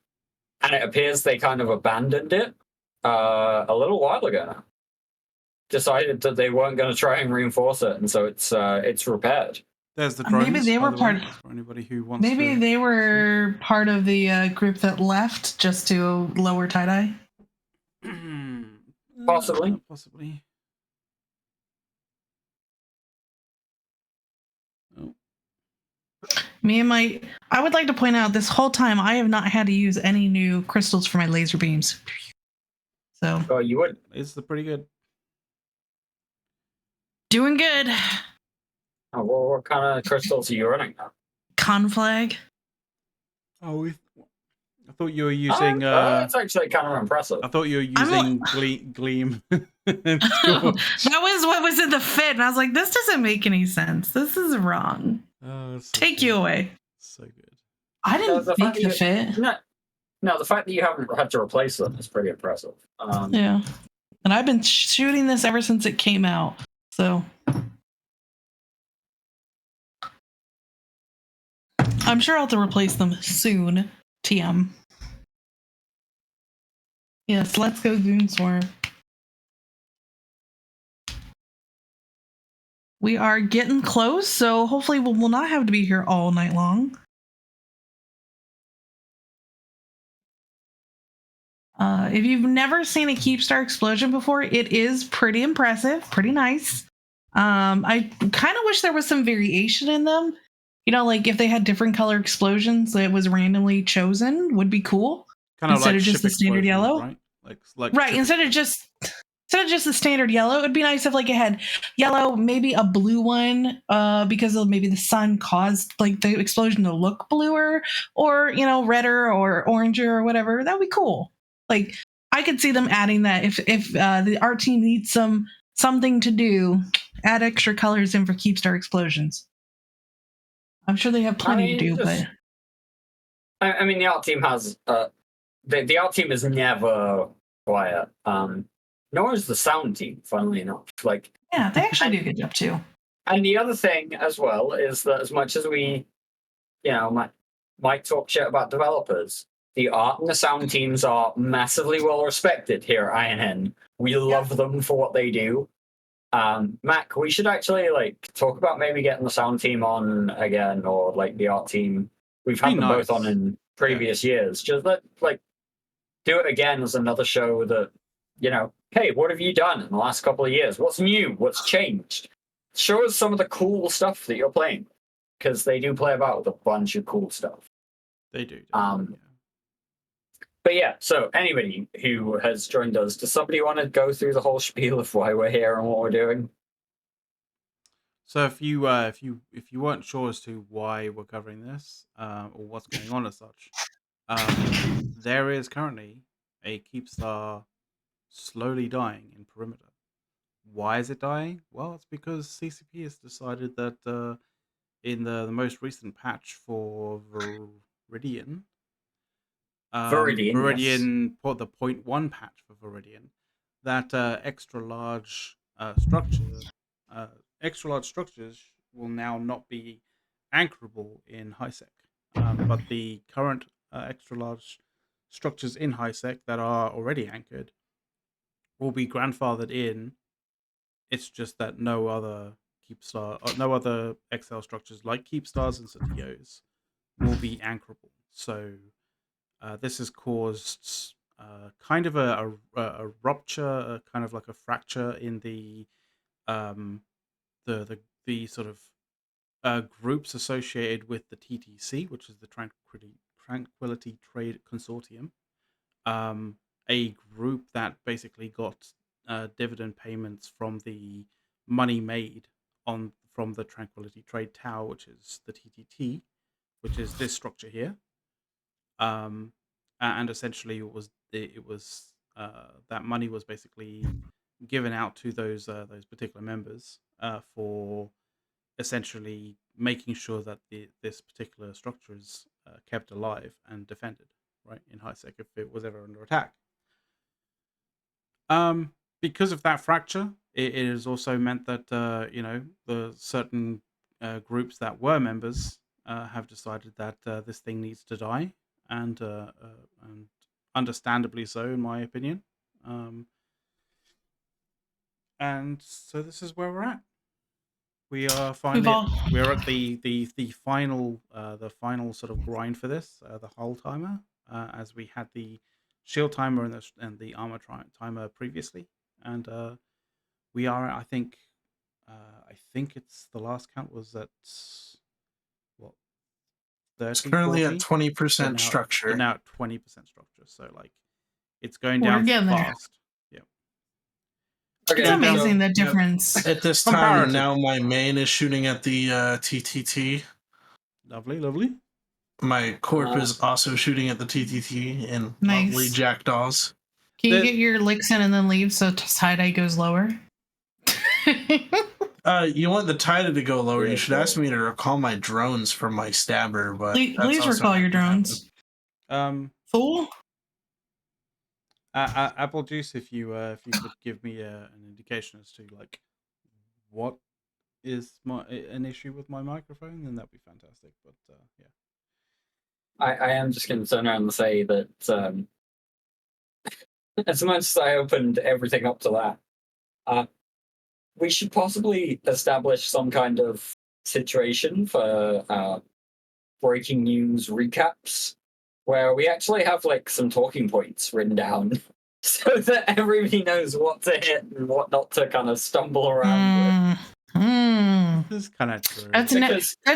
Speaker 3: and it appears they kind of abandoned it a little while ago now. Decided that they weren't going to try and reinforce it, and so it's repaired.
Speaker 2: There's the drones.
Speaker 1: Maybe they were part.
Speaker 2: For anybody who wants.
Speaker 1: Maybe they were part of the group that left just to lower tie-dye.
Speaker 3: Possibly.
Speaker 2: Possibly. Oh.
Speaker 1: I would like to point out this whole time I have not had to use any new crystals for my laser beams. So.
Speaker 3: Oh, you would.
Speaker 2: It's pretty good.
Speaker 1: Doing good.
Speaker 3: Oh, well, what kind of crystals are you running now?
Speaker 1: Conflag.
Speaker 2: Oh, I thought you were using.
Speaker 3: That's actually kind of impressive.
Speaker 2: I thought you were using Gleam.
Speaker 1: That was what was in the fit, and I was like, "This doesn't make any sense. This is wrong."
Speaker 2: So
Speaker 1: Take you away.
Speaker 2: So good.
Speaker 1: I didn't think the fit.
Speaker 3: No, the fact that you haven't had to replace them is pretty impressive.
Speaker 1: Yeah, and I've been shooting this ever since it came out. So I'm sure I'll have to replace them soon. TM. Yes, let's go Goonswarm. We are getting close, so hopefully we'll not have to be here all night long. If you've never seen a KEEPSTAR explosion before, it is pretty impressive, pretty nice. I kind of wish there was some variation in them. You know, like if they had different color explosions that was randomly chosen, would be cool.
Speaker 2: Kind of
Speaker 1: instead
Speaker 2: like
Speaker 1: of just the standard yellow,
Speaker 2: right? Like
Speaker 1: right. Instead of just the standard yellow, it would be nice if like it had yellow, maybe a blue one, because of maybe the sun caused like the explosion to look bluer, or redder or oranger or whatever. That would be cool. Like I could see them adding that if the art team needs something to do, add extra colors in for KEEPSTAR explosions. I'm sure they have plenty to do, but
Speaker 3: I mean the art team has the art team is never quiet. Nor is the sound team, funnily enough. Like,
Speaker 1: yeah, they actually do a good job too.
Speaker 3: And the other thing as well is that as much as we, might talk shit about developers, the art and the sound teams are massively well respected here at INN. We love them for what they do. Mac, we should actually talk about maybe getting the sound team on again, or the art team. We've had them both on in previous years. Just do it again as another show that, hey, what have you done in the last couple of years? What's new? What's changed? Show us some of the cool stuff that you're playing, because they do play about with a bunch of cool stuff.
Speaker 2: They do.
Speaker 3: But yeah, so anybody who has joined us, does somebody want to go through the whole spiel of why we're here and what we're doing?
Speaker 2: So if you weren't sure as to why we're covering this, or what's going on as such, there is currently a KEEPSTAR slowly dying in Perimeter. Why is it dying? Well, it's because CCP has decided that in the most recent patch for Viridian,
Speaker 3: Viridian,
Speaker 2: yes. The 0.1 patch for Viridian, that extra large structures will now not be anchorable in HiSec. But the current extra large structures in HiSec that are already anchored will be grandfathered in. It's just that no other XL structures like KEEPSTARs and CTOs will be anchorable. So this has caused kind of a rupture, kind of like a fracture in the sort of groups associated with the TTC, which is the Tranquility Trade Consortium, a group that basically got dividend payments from the money made from from the Tranquility Trade Tower, which is the TTT, which is this structure here. And essentially it was that money was basically given out to those particular members for essentially making sure that this particular structure is kept alive and defended, right, in high sec if it was ever under attack. Because of that fracture, it has also meant that the certain groups that were members have decided that this thing needs to die, and understandably so, in my opinion. And so this is where we're at. We are finally we're at the final sort of grind for this, the hull timer, as we had the shield timer and the armor timer previously, and we are, I think it's the last count was at what, 30,
Speaker 4: it's currently
Speaker 2: 40?
Speaker 4: at 20% structure.
Speaker 2: Now at 20% structure, so like it's going down fast. Yeah,
Speaker 1: okay, it's amazing the difference.
Speaker 4: At this time now, my main is shooting at the TTT.
Speaker 2: Lovely.
Speaker 4: My corp is also shooting at the TTT and lovely jackdaws.
Speaker 1: Can you get your licks in and then leave so tie-dye goes lower?
Speaker 4: You want the tie-dye to go lower, you should ask me to recall my drones from my stabber, but
Speaker 1: please recall your drones. Fool?
Speaker 2: Apple Juice, if you could give me an indication as to like what is an issue with my microphone, then that'd be fantastic. But yeah,
Speaker 3: I am just going to turn around and say that as much as I opened everything up to that, we should possibly establish some kind of situation for breaking news recaps where we actually have like some talking points written down so that everybody knows what to hit and what not to kind of stumble around with.
Speaker 2: This is kind of true.
Speaker 1: That's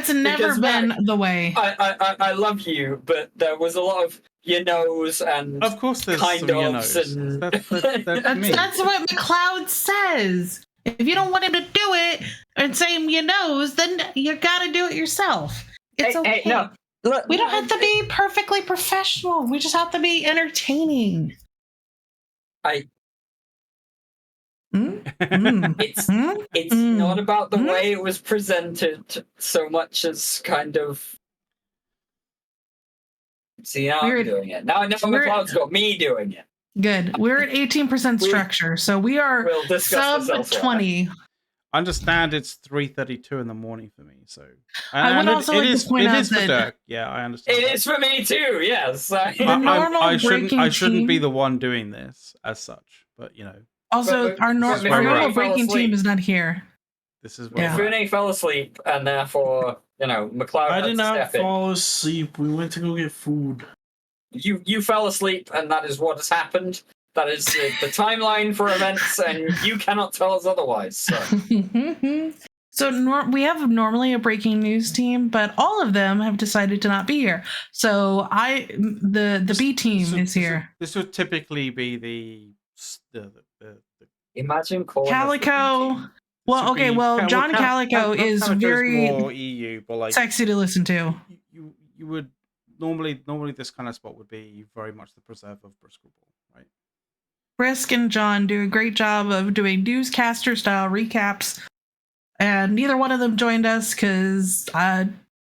Speaker 1: never been the way.
Speaker 3: I love you, but there was a lot of you knows and
Speaker 2: of course there's
Speaker 3: kind
Speaker 2: some
Speaker 3: of
Speaker 2: you knows.
Speaker 3: And
Speaker 2: that's
Speaker 1: what McLeod says. If you don't want him to do it and say you knows, then you got to do it yourself. It's okay.
Speaker 3: Hey, no, look,
Speaker 1: we don't have to be perfectly professional. We just have to be entertaining.
Speaker 3: It's not about the way it was presented so much as kind of. See, now I'm doing it. Now McLeod's got me doing it.
Speaker 1: Good. We're at 18% structure, so we are sub 20.
Speaker 2: Understand it's 3:32 in the morning for me, so
Speaker 1: I would also like to point out that
Speaker 2: Dirk. Yeah, I understand.
Speaker 3: It is for me too. Yes,
Speaker 2: I shouldn't be the one doing this as such, but you know.
Speaker 1: Also, our normal breaking team is not here.
Speaker 2: This is where
Speaker 3: Fune fell asleep, and therefore, McLeod.
Speaker 4: I did not fall asleep. We went to go get food.
Speaker 3: You fell asleep, and that is what has happened. That is the timeline for events, and you cannot tell us otherwise.
Speaker 1: So we have normally a breaking news team, but all of them have decided to not be here. So the B team is here.
Speaker 2: This would typically be the
Speaker 3: imagine calling
Speaker 1: Calico. Well, okay. Well, John Calico is very
Speaker 2: more EU, but like
Speaker 1: sexy to listen to.
Speaker 2: You would normally this kind of spot would be very much the preserve of Briscoe Ball, right?
Speaker 1: Brisk and John do a great job of doing newscaster style recaps, and neither one of them joined us because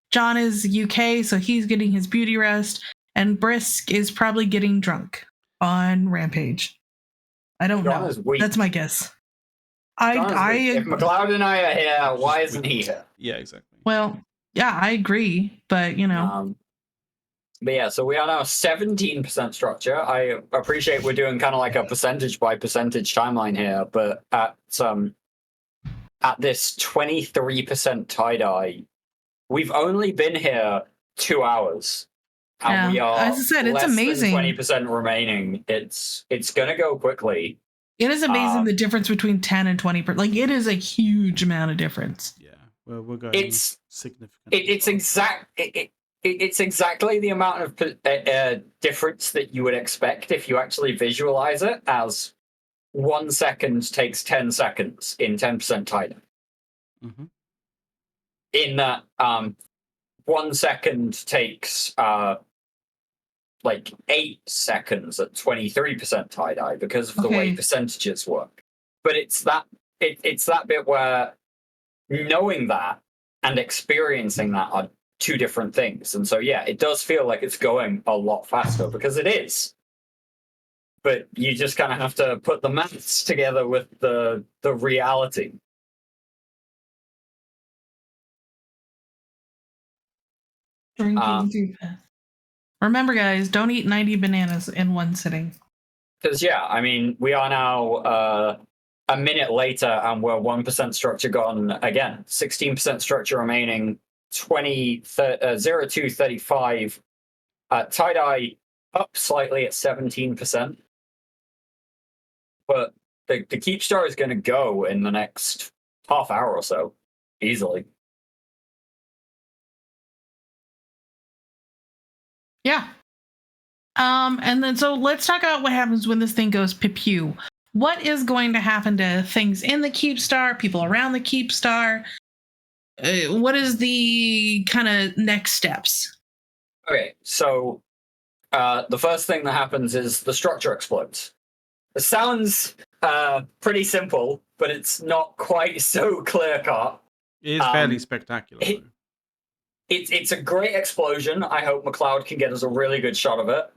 Speaker 1: John is UK, so he's getting his beauty rest, and Brisk is probably getting drunk on Rampage. I don't know. That's my guess.
Speaker 3: If McLeod and I are here, why isn't he here?
Speaker 2: Yeah, exactly.
Speaker 1: Well, yeah, I agree, but
Speaker 3: But yeah, so we are now 17% structure. I appreciate we're doing kind of like a percentage by percentage timeline here, but at this 23% tie-dye, we've only been here 2 hours. And we are,
Speaker 1: as I said, it's amazing.
Speaker 3: 20% remaining. It's gonna go quickly.
Speaker 1: It is amazing the difference between 10 and 20%. Like, it is a huge amount of difference.
Speaker 2: Yeah, we're going.
Speaker 3: It's
Speaker 2: significant.
Speaker 3: It's exactly the amount of difference that you would expect if you actually visualize it as 1 second takes 10 seconds in 10% tie-dye.
Speaker 2: Mm-hmm.
Speaker 3: in that 1 second takes like 8 seconds at 23% tie-dye because of the way percentages work. But it's that bit where knowing that and experiencing that are two different things. And so yeah, it does feel like it's going a lot faster because it is. But you just kind of have to put the maths together with the reality.
Speaker 1: Drinking too fast. Remember, guys, don't eat 90 bananas in one sitting.
Speaker 3: Because, yeah, I mean, we are now a minute later and we're 1% structure gone again. 16% structure remaining, 0 to 35. Tie-dye up slightly at 17%. But the KEEPSTAR is going to go in the next half hour or so, easily.
Speaker 1: Yeah. And then so let's talk about what happens when this thing goes pew. What is going to happen to things in the KEEPSTAR, people around the KEEPSTAR? What is the kind of next steps?
Speaker 3: Okay, so the first thing that happens is the structure explodes. It sounds pretty simple, but it's not quite so clear-cut.
Speaker 2: It is fairly spectacular.
Speaker 3: It's a great explosion. I hope McLeod can get us a really good shot of it.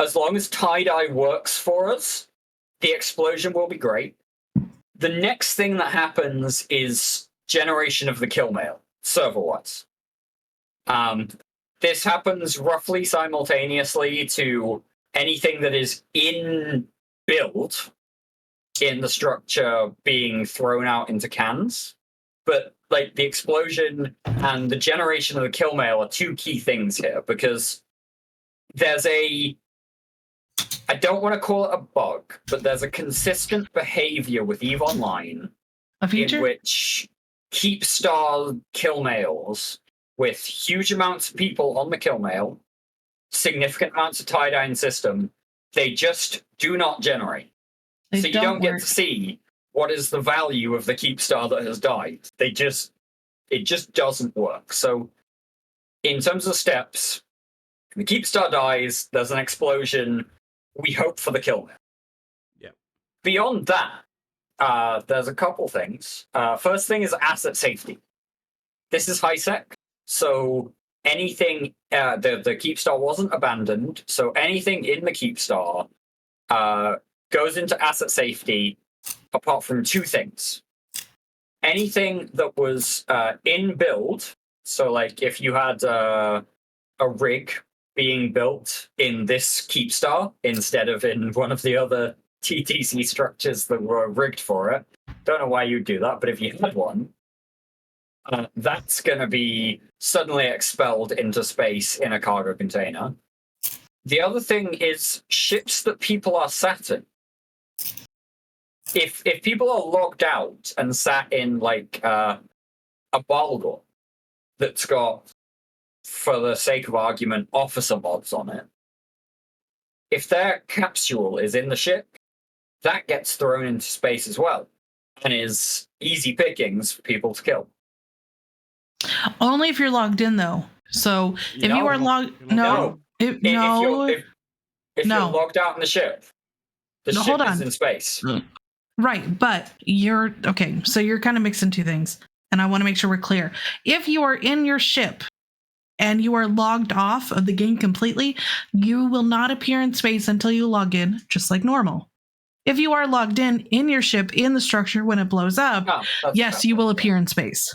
Speaker 3: As long as tie-dye works for us, the explosion will be great. The next thing that happens is generation of the kill mail, server-wise. This happens roughly simultaneously to anything that is in build in the structure being thrown out into cans. But like the explosion and the generation of the kill mail are two key things here, because there's I don't want to call it a bug, but there's a consistent behavior with EVE Online in which KEEPSTAR kill mails with huge amounts of people on the kill mail, significant amounts of tie-dye in system, they just do not generate. So you don't get to see what is the value of the KEEPSTAR that has died. It just doesn't work. So in terms of steps, the KEEPSTAR dies, there's an explosion, we hope for the kill mail.
Speaker 2: Yeah.
Speaker 3: Beyond that, there's a couple things. First thing is asset safety. This is high-sec, so anything, the KEEPSTAR wasn't abandoned, so anything in the KEEPSTAR goes into asset safety apart from two things. Anything that was in build, so like if you had a rig being built in this KEEPSTAR instead of in one of the other TTC structures that were rigged for it, don't know why you'd do that, but if you had one, that's going to be suddenly expelled into space in a cargo container. The other thing is ships that people are sat in. If people are logged out and sat in like a Balgor that's got, for the sake of argument, officer mods on it, if their capsule is in the ship, that gets thrown into space as well and is easy pickings for people to kill.
Speaker 1: Only if you're logged in, though. So if you are logged, if
Speaker 3: you're logged out in the ship, the ship is in space.
Speaker 1: Right, but you're okay. So you're kind of mixing two things, and I want to make sure we're clear. If you are in your ship and you are logged off of the game completely, you will not appear in space until you log in, just like normal. If you are logged in your ship in the structure when it blows up, yes, you will appear in space.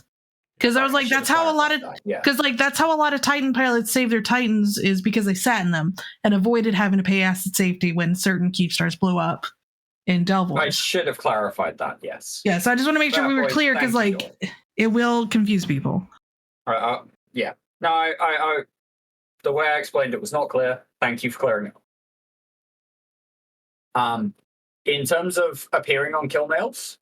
Speaker 1: Because I was like, that's how a lot of Titan pilots save their Titans, is because they sat in them and avoided having to pay asset safety when certain KEEPSTARs blew up in Delvoid.
Speaker 3: I should have clarified that. Yes.
Speaker 1: Yeah. So I just want to make sure we were clear, because it will confuse people.
Speaker 3: Yeah. No, I the way I explained it was not clear. Thank you for clearing it. In terms of appearing on kill mails,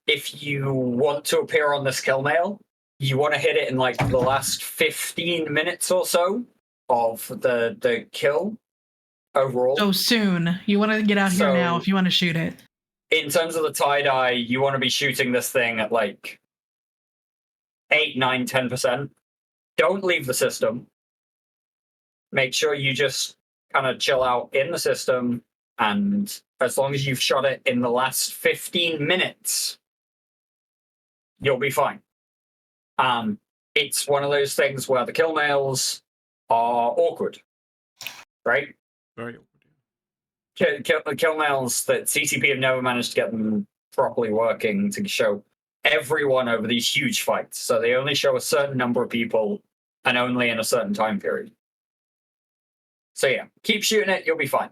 Speaker 3: if you want to appear on this kill mail, you want to hit it in like the last 15 minutes or so of the kill overall.
Speaker 1: So soon. You want to get out here now if you want to shoot it.
Speaker 3: In terms of the tie-dye, you want to be shooting this thing at like 8, 9, 10%, don't leave the system. Make sure you just kind of chill out in the system, and as long as you've shot it in the last 15 minutes, you'll be fine. It's one of those things where the kill mails are awkward, right?
Speaker 2: Very awkward.
Speaker 3: Kill mails that CCP have never managed to get them properly working to show everyone over these huge fights. So they only show a certain number of people and only in a certain time period. So yeah, keep shooting it, you'll be fine.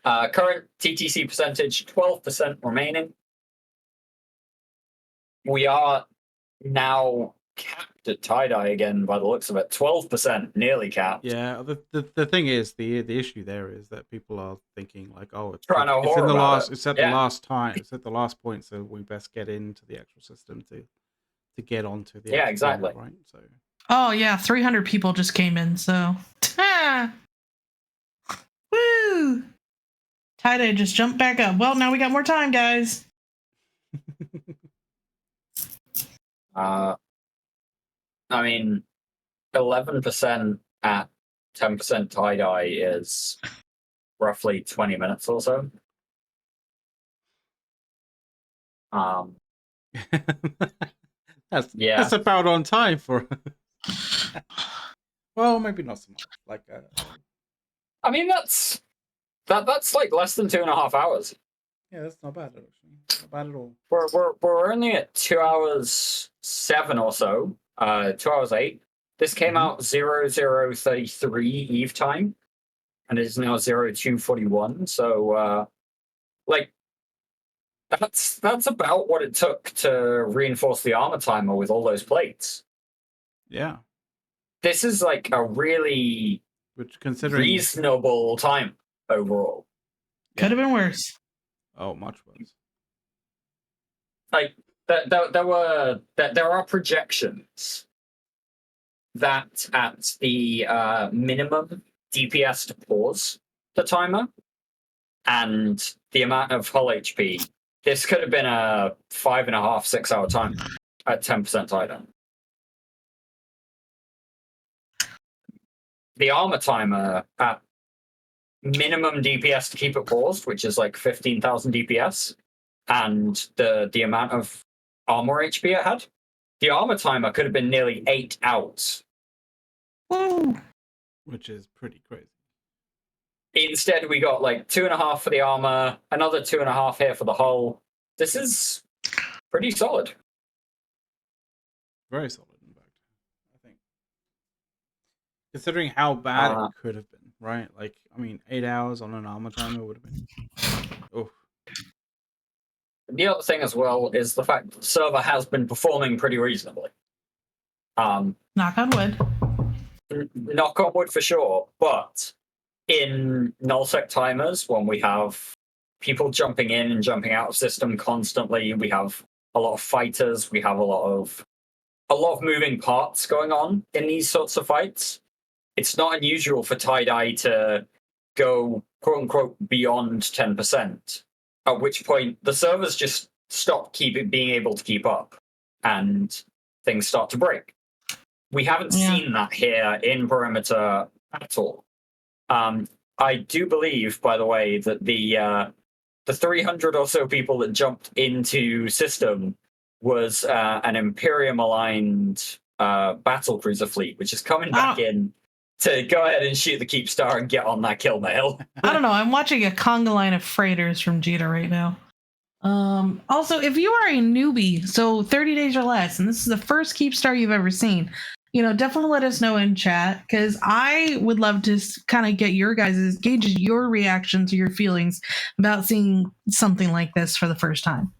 Speaker 3: Current TTC percentage, 12% remaining. We are now capped at tie-dye again by the looks of it. 12%, nearly capped.
Speaker 2: Yeah, the thing is, the issue there is that people are thinking like, oh, it's
Speaker 3: Trying to
Speaker 2: it's in the
Speaker 3: about
Speaker 2: last,
Speaker 3: it.
Speaker 2: it's at
Speaker 3: Yeah.
Speaker 2: the last time, it's at the last point, so we best get into the actual system to get onto the
Speaker 3: Yeah,
Speaker 2: actual
Speaker 3: exactly.
Speaker 2: game, right? So
Speaker 1: Oh yeah, 300 people just came in. So, woo! Tie-dye just jumped back up. Well, now we got more time, guys.
Speaker 3: I mean, 11% at 10% tie-dye is roughly 20 minutes or so.
Speaker 2: That's about on time for. Well, maybe not so much. Like,
Speaker 3: I mean, that's like less than 2.5 hours.
Speaker 2: Yeah, that's not bad actually. Not bad at all.
Speaker 3: We're only at 2 hours 7 or so. 2 hours 8. This came out 00:33 Eve time, and it is now 02:41. So, like, that's about what it took to reinforce the armor timer with all those plates.
Speaker 2: Yeah.
Speaker 3: This is like a really reasonable time overall.
Speaker 1: Could have been worse.
Speaker 2: Oh, much worse.
Speaker 3: Like there are projections that at the minimum DPS to pause the timer and the amount of hull HP, this could have been a 5.5, 6 hour time at 10% tie-down. The armor timer at minimum DPS to keep it paused, which is like 15,000 DPS, and the amount of armor HP it had, the armor timer could have been nearly 8 hours.
Speaker 1: Woo!
Speaker 2: Which is pretty crazy.
Speaker 3: Instead, we got like 2.5 for the armor, another 2.5 here for the hull. This is pretty solid.
Speaker 2: Very solid, in fact. I think. Considering how bad it could have been, right? Like, I mean, 8 hours on an armor timer would have been. Oh.
Speaker 3: The other thing as well is the fact that the server has been performing pretty reasonably.
Speaker 1: Knock on wood.
Speaker 3: Knock on wood for sure, but in nullsec timers, when we have people jumping in and jumping out of system constantly, we have a lot of fighters, we have a lot of moving parts going on in these sorts of fights. It's not unusual for tie-dye to go quote unquote beyond 10%, at which point the servers just stop being able to keep up and things start to break. We haven't seen that here in Perimeter at all. I do believe, by the way, that the 300 or so people that jumped into system was an Imperium aligned battle cruiser fleet, which is coming back in to go ahead and shoot the KEEPSTAR and get on that kill mail.
Speaker 1: I don't know. I'm watching a conga line of freighters from Jita right now. Also, if you are a newbie, so 30 days or less, and this is the first KEEPSTAR you've ever seen, definitely let us know in chat, because I would love to kind of get gauge your reactions or your feelings about seeing something like this for the first time.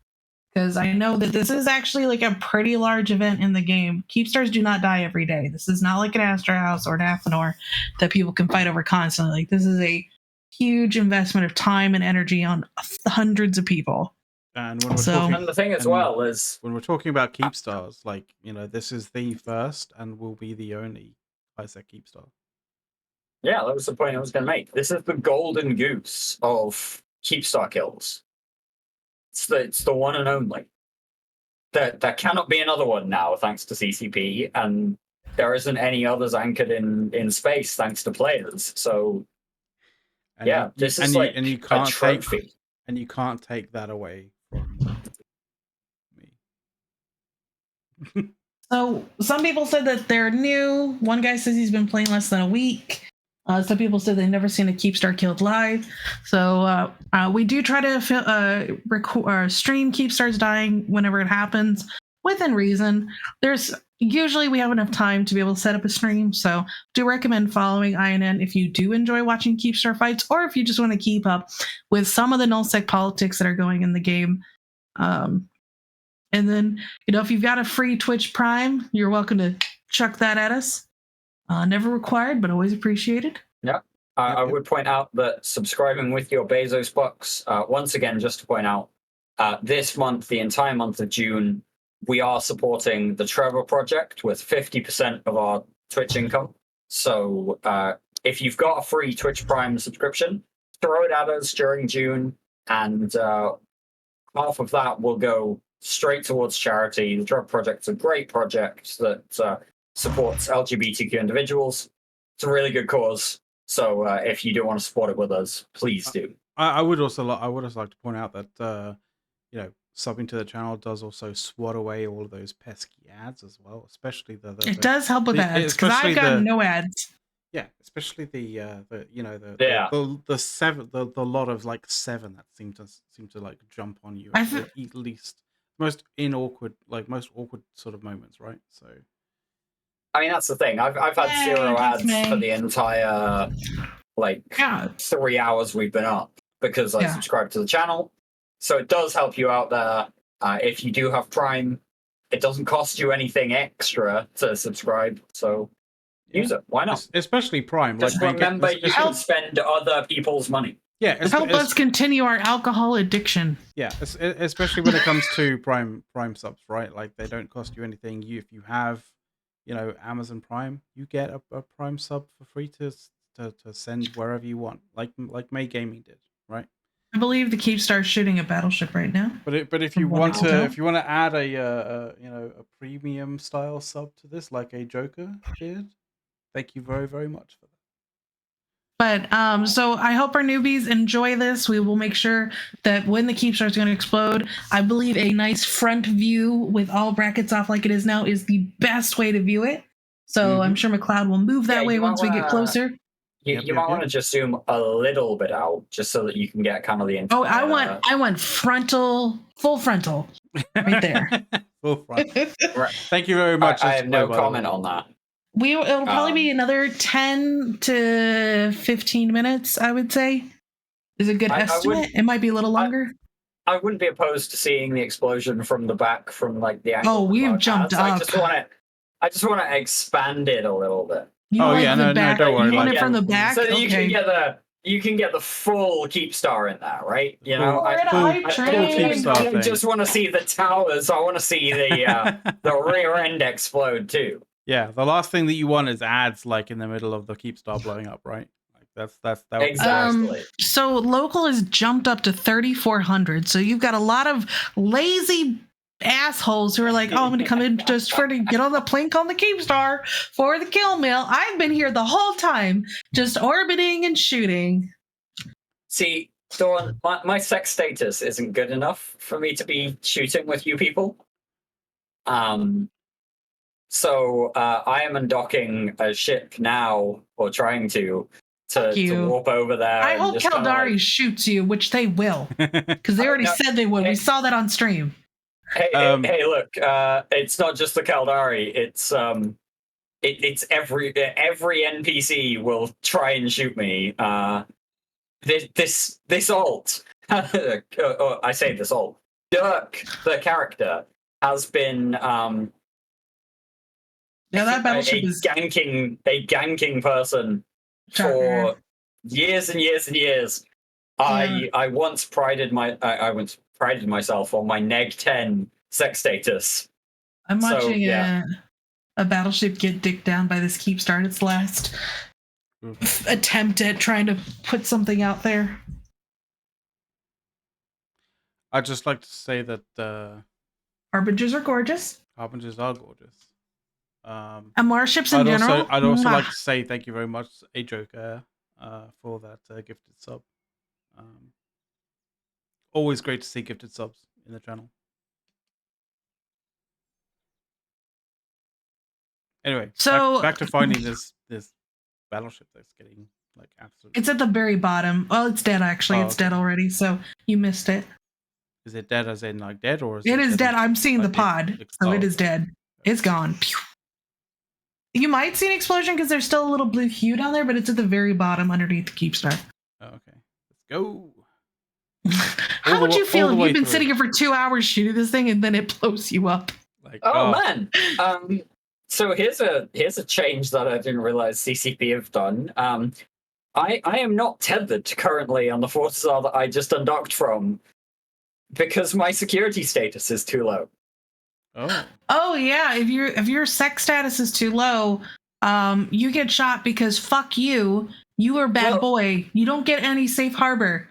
Speaker 1: Because I know that this is actually like a pretty large event in the game. KEEPSTARs do not die every day. This is not like an Astra House or an Athenor that people can fight over constantly. Like, this is a huge investment of time and energy on hundreds of people.
Speaker 2: And when we're
Speaker 3: and the thing as well is,
Speaker 2: when we're talking about KEEPSTARs, like, this is the first and will be the only ISEC KEEPSTAR.
Speaker 3: Yeah, that was the point I was going to make. This is the golden goose of KEEPSTAR kills. It's the one and only. there cannot be another one now, thanks to CCP, and there isn't any others anchored in space, thanks to players. So, this is like
Speaker 2: you can't
Speaker 3: a trophy.
Speaker 2: And you can't take that away from me.
Speaker 1: So some people said that they're new. One guy says he's been playing less than a week. Some people said they've never seen a KEEPSTAR killed live. So we do try to stream KEEPSTARs dying whenever it happens, within reason. Usually we have enough time to be able to set up a stream. So do recommend following INN if you do enjoy watching KEEPSTAR fights, or if you just want to keep up with some of the nullsec politics that are going in the game. And then, if you've got a free Twitch Prime, you're welcome to chuck that at us. Never required, but always appreciated.
Speaker 3: Yeah. I would point out that subscribing with your Bezos bucks, once again, just to point out, this month, the entire month of June, we are supporting the Trevor Project with 50% of our Twitch income. So if you've got a free Twitch Prime subscription, throw it at us during June, and half of that will go straight towards charity. The Trevor Project's a great project that supports LGBTQ individuals. It's a really good cause. So if you do want to support it with us, please do.
Speaker 2: I would also like to point out that subbing to the channel does also swat away all of those pesky ads as well, especially
Speaker 1: it does help with ads, because I've got no ads.
Speaker 2: Yeah, especially the lot of like 7 that seem to like jump on you at least most awkward sort of moments, right? So
Speaker 3: I mean, that's the thing. I've had 0 ads for the entire 3 hours we've been up, because I subscribe to the channel. So it does help you out there. If you do have Prime, it doesn't cost you anything extra to subscribe. So use it. Why not?
Speaker 2: Especially Prime.
Speaker 3: Just remember, you can spend other people's money.
Speaker 2: Yeah,
Speaker 1: help us continue our alcohol addiction.
Speaker 2: Yeah, especially when it comes to Prime subs, right? Like, they don't cost you anything. If you have, Amazon Prime, you get a Prime sub for free to send wherever you want, like May Gaming did, right?
Speaker 1: I believe the KEEPSTAR is shooting a battleship right now.
Speaker 2: But if you want to add a premium style sub to this, like a Joker did, thank you very, very much for that.
Speaker 1: But so I hope our newbies enjoy this. We will make sure that when the KEEPSTAR is going to explode, I believe a nice front view with all brackets off like it is now is the best way to view it. So I'm sure McLeod will move that way once we get closer.
Speaker 3: You might want to just zoom a little bit out, just so that you can get kind of the entire...
Speaker 1: Oh, I want full frontal, right there.
Speaker 2: Full frontal. Right. Thank you very much.
Speaker 3: I have no comment on that.
Speaker 1: It'll probably be another 10 to 15 minutes, I would say. Is a good estimate. It might be a little longer.
Speaker 3: I wouldn't be opposed to seeing the explosion from the back, from like the angle.
Speaker 1: Oh, we've jumped up.
Speaker 3: I just want to expand it a little bit.
Speaker 2: No, don't worry.
Speaker 1: You want it from the back,
Speaker 3: so that you can get the full KEEPSTAR in there, right?
Speaker 1: I
Speaker 3: just want to see the towers. I want to see the rear end explode too.
Speaker 2: Yeah, the last thing that you want is ads like in the middle of the KEEPSTAR blowing up, right? Like that.
Speaker 3: Exactly.
Speaker 1: So local has jumped up to 3,400. So you've got a lot of lazy assholes who are like, "Oh, I'm going to come in just to get on the plink on the KEEPSTAR for the kill mill." I've been here the whole time, just orbiting and shooting.
Speaker 3: See, Dawn, my sex status isn't good enough for me to be shooting with you people. So I am undocking a ship now, or trying to warp over there.
Speaker 1: I hope Caldari shoots you, which they will, because they already said they would. We saw that on stream.
Speaker 3: Hey, look! It's not just the Caldari. It's every NPC will try and shoot me. This alt. I say this alt. Dirk, the character, has been
Speaker 1: that battleship
Speaker 3: is a ganking person for years and years and years. I once prided myself on my neg 10 sex status.
Speaker 1: I'm watching a battleship get dicked down by this KEEPSTAR. Its last attempt at trying to put something out there.
Speaker 2: I'd just like to say that
Speaker 1: our Harbingers are gorgeous.
Speaker 2: Harbingers are gorgeous.
Speaker 1: And Marships in general.
Speaker 2: I'd also like to say thank you very much, A Joker, for that gifted sub. Always great to see gifted subs in the channel. Anyway,
Speaker 1: so
Speaker 2: back to finding this battleship that's getting like absolutely.
Speaker 1: It's at the very bottom. Well, it's dead actually. It's dead already. So you missed it.
Speaker 2: Is it dead as in like dead, or is
Speaker 1: it is dead? I'm seeing the pod, so it is dead. It's gone. Pew. You might see an explosion because there's still a little blue hue down there, but it's at the very bottom underneath the KEEPSTAR.
Speaker 2: Oh, okay, let's go.
Speaker 1: How would you feel if you've been sitting here for 2 hours shooting this thing and then it blows you up?
Speaker 2: Like,
Speaker 3: man. So here's a change that I didn't realize CCP have done. I am not tethered currently on the Fortizar that I just undocked from because my security status is too low.
Speaker 1: Oh yeah, if your sex status is too low, you get shot because fuck you. You are a bad boy. You don't get any safe harbor.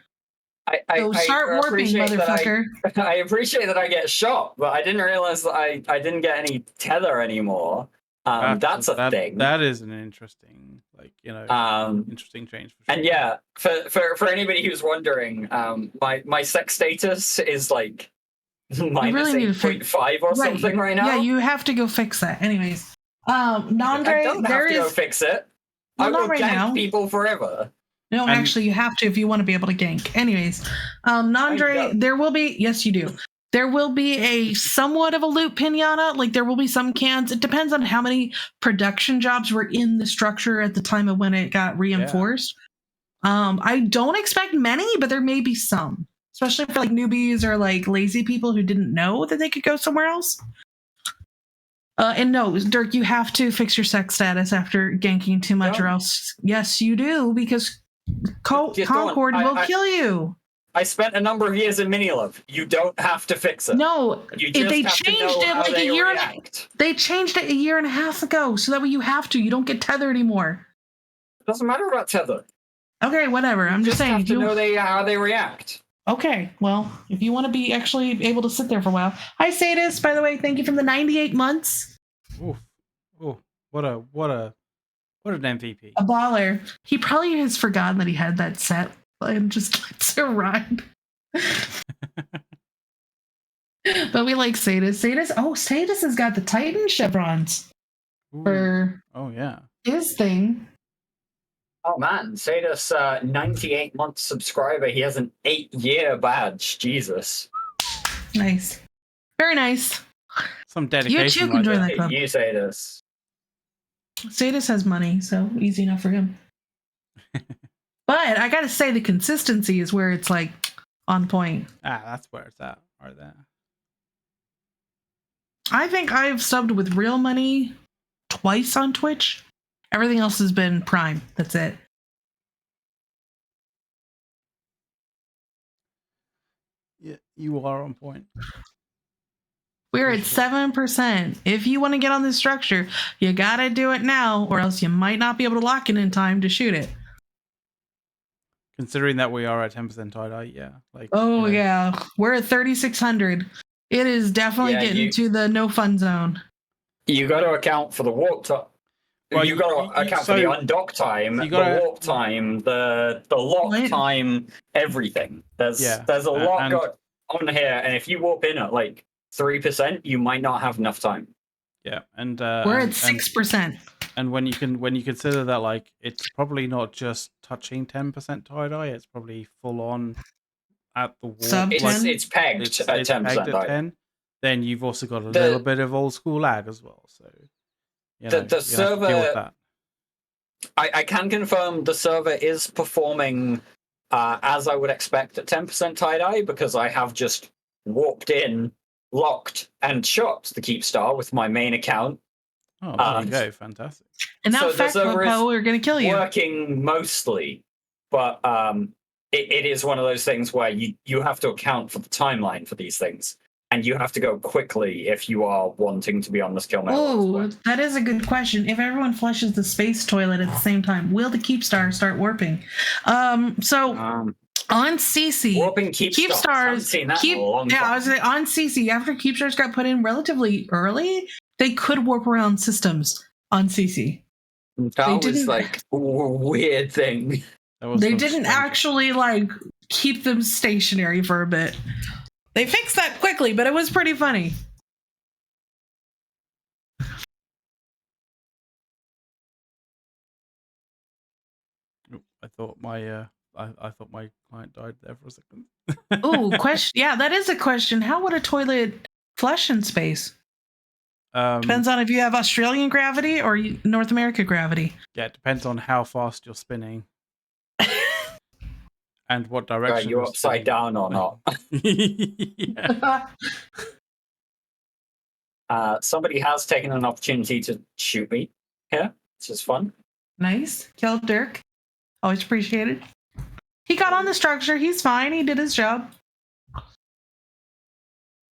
Speaker 1: So start warping, motherfucker.
Speaker 3: I appreciate that I get shot, but I didn't realize that I didn't get any tether anymore. That's a thing.
Speaker 2: That is an interesting, interesting change. For sure.
Speaker 3: And yeah, for anybody who's wondering, my sex status is like minus 8.5 or something right now.
Speaker 1: Yeah, you have to go fix that. Anyways, Nandre,
Speaker 3: I don't have to go fix it. I will gank people forever.
Speaker 1: No, actually, you have to if you want to be able to gank. Anyways, Nandre, there will be. Yes, you do. There will be a somewhat of a loot pinata. Like there will be some cans. It depends on how many production jobs were in the structure at the time of when it got reinforced. Yeah. I don't expect many, but there may be some, especially for like newbies or like lazy people who didn't know that they could go somewhere else. And no, Dirk, you have to fix your sex status after ganking too much, or else, yes, you do, because Concord will kill you.
Speaker 3: I spent a number of years in Minilove. You don't have to fix it.
Speaker 1: No, they changed it like a year. They changed it a year and a half ago, so that way you have to. You don't get tether anymore.
Speaker 3: It doesn't matter about tether.
Speaker 1: Okay, whatever. I'm just saying.
Speaker 3: Have to know how they react.
Speaker 1: Okay, well, if you want to be actually able to sit there for a while. Hi, Sadis, by the way. Thank you for the 98 months.
Speaker 2: Oh, what an MVP.
Speaker 1: A baller. He probably has forgotten that he had that set and just lets it ride. But we like Sadis. Sadis has got the Titan chevrons for his thing.
Speaker 3: Oh man, Sadis, 98-month subscriber. He has an 8-year badge. Jesus.
Speaker 1: Nice. Very nice.
Speaker 2: Some dedication.
Speaker 1: You too can join that club.
Speaker 3: You Sadis.
Speaker 1: Sadis has money, so easy enough for him. But I gotta say, the consistency is where it's like on point.
Speaker 2: That's where it's at, right there.
Speaker 1: I think I've subbed with real money twice on Twitch. Everything else has been Prime. That's it.
Speaker 2: Yeah, you are on point.
Speaker 1: We're at 7%. If you want to get on this structure, you gotta do it now, or else you might not be able to lock it in time to shoot it.
Speaker 2: Considering that we are at 10% tie-dye, yeah.
Speaker 1: Yeah. We're at 3,600. It is definitely getting to the no fun zone.
Speaker 3: You got to account for the warp time. Well, you got to account for the undock time, the warp time, the lock time, everything. There's a lot going on here, and if you warp in at like 3%, you might not have enough time.
Speaker 2: Yeah, and
Speaker 1: we're at 6%.
Speaker 2: And when you consider that, like, it's probably not just touching 10% tie-dye, it's probably full on at the warp.
Speaker 3: It's pegged at 10%
Speaker 2: at 10. Then you've also got a little bit of old school lag as well. So
Speaker 3: the server, deal with that. I can confirm the server is performing as I would expect at 10% tie-dye, because I have just warped in, locked, and shot the KEEPSTAR with my main account.
Speaker 2: Oh, there you go. Fantastic.
Speaker 1: And now we're going to kill you.
Speaker 3: Working mostly, but it is one of those things where you have to account for the timeline for these things, and you have to go quickly if you are wanting to be on this kill mail.
Speaker 1: Oh, that is a good question. If everyone flushes the space toilet at the same time, will the KEEPSTAR start warping? On CC,
Speaker 3: Warping Keepstars. Haven't seen that in a long time.
Speaker 1: I was saying, on CC, after Keepstars got put in relatively early, they could warp around systems on CC.
Speaker 3: That was like a weird thing.
Speaker 1: They didn't actually like keep them stationary for a bit. They fixed that quickly, but it was pretty funny.
Speaker 2: I thought my client died there for a second.
Speaker 1: Oh, question. Yeah, that is a question. How would a toilet flush in space? Depends on if you have Australian gravity or North America gravity.
Speaker 2: Yeah, it depends on how fast you're spinning. And what direction
Speaker 3: you're upside down or not. Somebody has taken an opportunity to shoot me here, which is fun.
Speaker 1: Nice. Kill Dirk. Always appreciated. He got on the structure. He's fine. He did his job.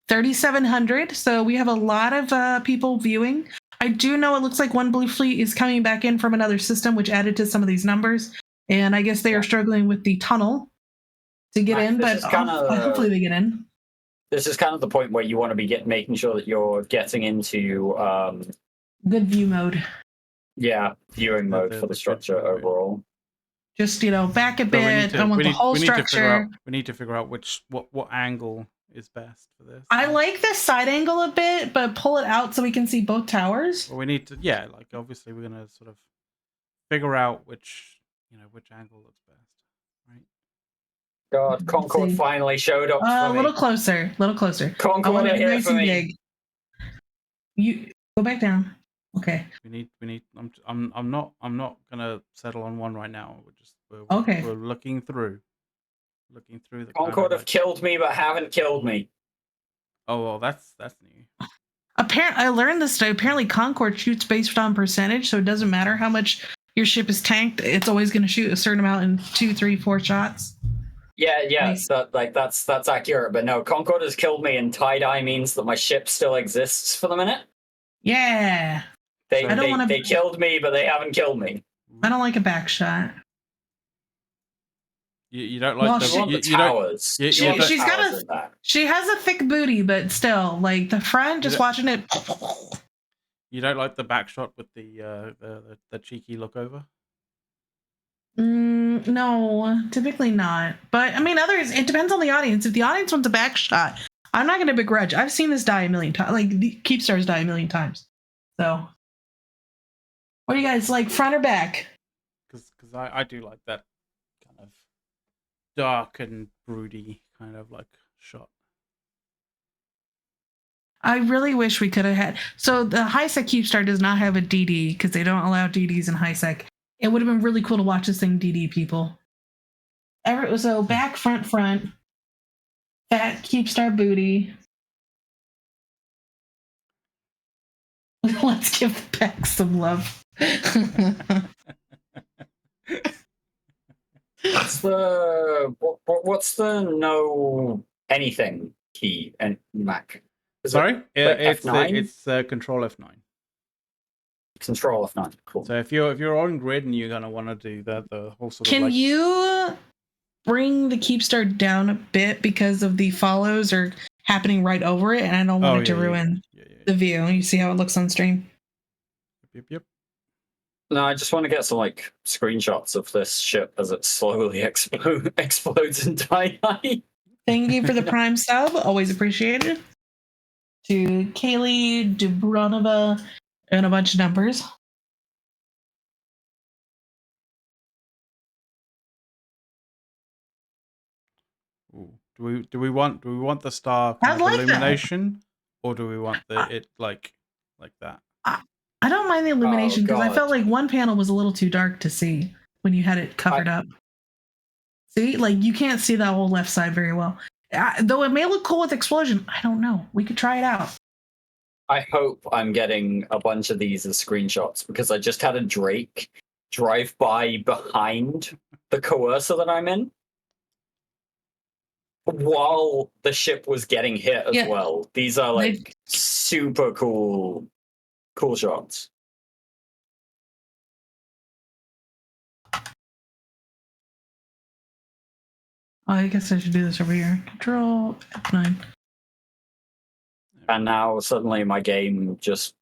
Speaker 1: 3,700. So we have a lot of people viewing. I do know it looks like one blue fleet is coming back in from another system, which added to some of these numbers. And I guess they are struggling with the tunnel to get in, but hopefully they get in.
Speaker 3: This is kind of the point where you want to be making sure that you're getting into
Speaker 1: good view mode.
Speaker 3: Yeah, viewing mode for the structure overall.
Speaker 1: Just back a bit. I want the whole structure.
Speaker 2: We need to figure out what angle is best for this.
Speaker 1: I like the side angle a bit, but pull it out so we can see both towers.
Speaker 2: Well, we need to, obviously we're gonna sort of figure out which angle looks best, right?
Speaker 3: God, Concord finally showed up.
Speaker 1: A little closer.
Speaker 3: Concord, nice and big.
Speaker 1: You go back down. Okay.
Speaker 2: We need. I'm not gonna settle on one right now. We're looking through the.
Speaker 3: Concord have killed me, but haven't killed me.
Speaker 2: Oh well, that's new.
Speaker 1: Apparently, I learned this today. Apparently, Concord shoots based on percentage, so it doesn't matter how much your ship is tanked. It's always going to shoot a certain amount in 2, 3, 4 shots.
Speaker 3: Yeah, nice. That's accurate. But no, Concord has killed me, and tie-dye means that my ship still exists for the minute.
Speaker 1: Yeah.
Speaker 3: They killed me, but they haven't killed me.
Speaker 1: I don't like a back shot.
Speaker 2: You don't like
Speaker 3: the towers.
Speaker 1: She has a thick booty, but still, like the front, just watching it.
Speaker 2: You don't like the back shot with the cheeky look over?
Speaker 1: No, typically not. But I mean, it depends on the audience. If the audience wants a back shot, I'm not going to begrudge. I've seen this die a million times. Like KEEPSTARs die a million times. So, what do you guys like, front or back?
Speaker 2: Because I do like that kind of dark and broody kind of like shot.
Speaker 1: I really wish we could have had. So the high-sec KEEPSTAR does not have a DD because they don't allow DDs in high-sec. It would have been really cool to watch this thing DD people. So back, front, fat KEEPSTAR booty. Let's give the back some love.
Speaker 3: What's the no anything key and Mac?
Speaker 2: Sorry, it's Control F9.
Speaker 3: Control F9. Cool.
Speaker 2: So if you're on grid and you're gonna want to do that, the whole sort of.
Speaker 1: Can you bring the KEEPSTAR down a bit because of the follows are happening right over it, and I don't want it to ruin the view. You see how it looks on stream?
Speaker 2: Yep.
Speaker 3: No, I just want to get some screenshots of this ship as it slowly explodes in tie-dye.
Speaker 1: Thank you for the Prime sub. Always appreciated. To Kaylee Dubronova and a bunch of numbers.
Speaker 2: Ooh. Do we want the star kind of illumination, or do we want it like that?
Speaker 1: I don't mind the illumination because I felt like one panel was a little too dark to see when you had it covered up. See, you can't see that whole left side very well. Though it may look cool with explosion. I don't know. We could try it out.
Speaker 3: I hope I'm getting a bunch of these as screenshots because I just had a Drake drive by behind the coercer that I'm in while the ship was getting hit as well. These are super cool shots.
Speaker 1: I guess I should do this over here. Control F9.
Speaker 3: And now suddenly my game just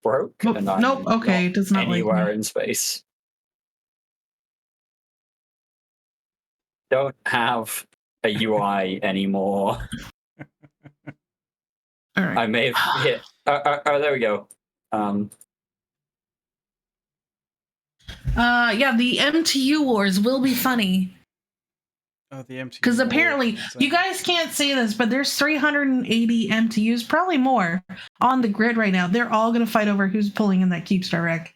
Speaker 3: broke.
Speaker 1: Nope,
Speaker 3: and I'm
Speaker 1: nope, okay, it does not like
Speaker 3: anywhere
Speaker 1: me.
Speaker 3: in space. Don't have a UI anymore.
Speaker 1: All right.
Speaker 3: I may have hit. There we go.
Speaker 1: Yeah, the MTU wars will be funny.
Speaker 2: Oh, the MTU.
Speaker 1: Because apparently, you guys can't see this, but there's 380 MTUs, probably more, on the grid right now. They're all going to fight over who's pulling in that KEEPSTAR wreck.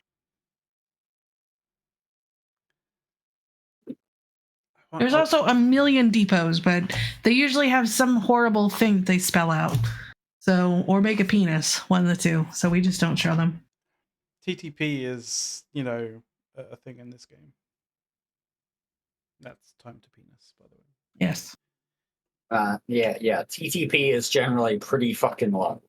Speaker 1: There's also a million depots, but they usually have some horrible thing that they spell out. So, or make a penis, one of the two. So we just don't show them.
Speaker 2: TTP is, you know, a thing in this game. That's time to penis, by the way.
Speaker 1: Yes.
Speaker 3: Yeah. TTP is generally pretty fucking low.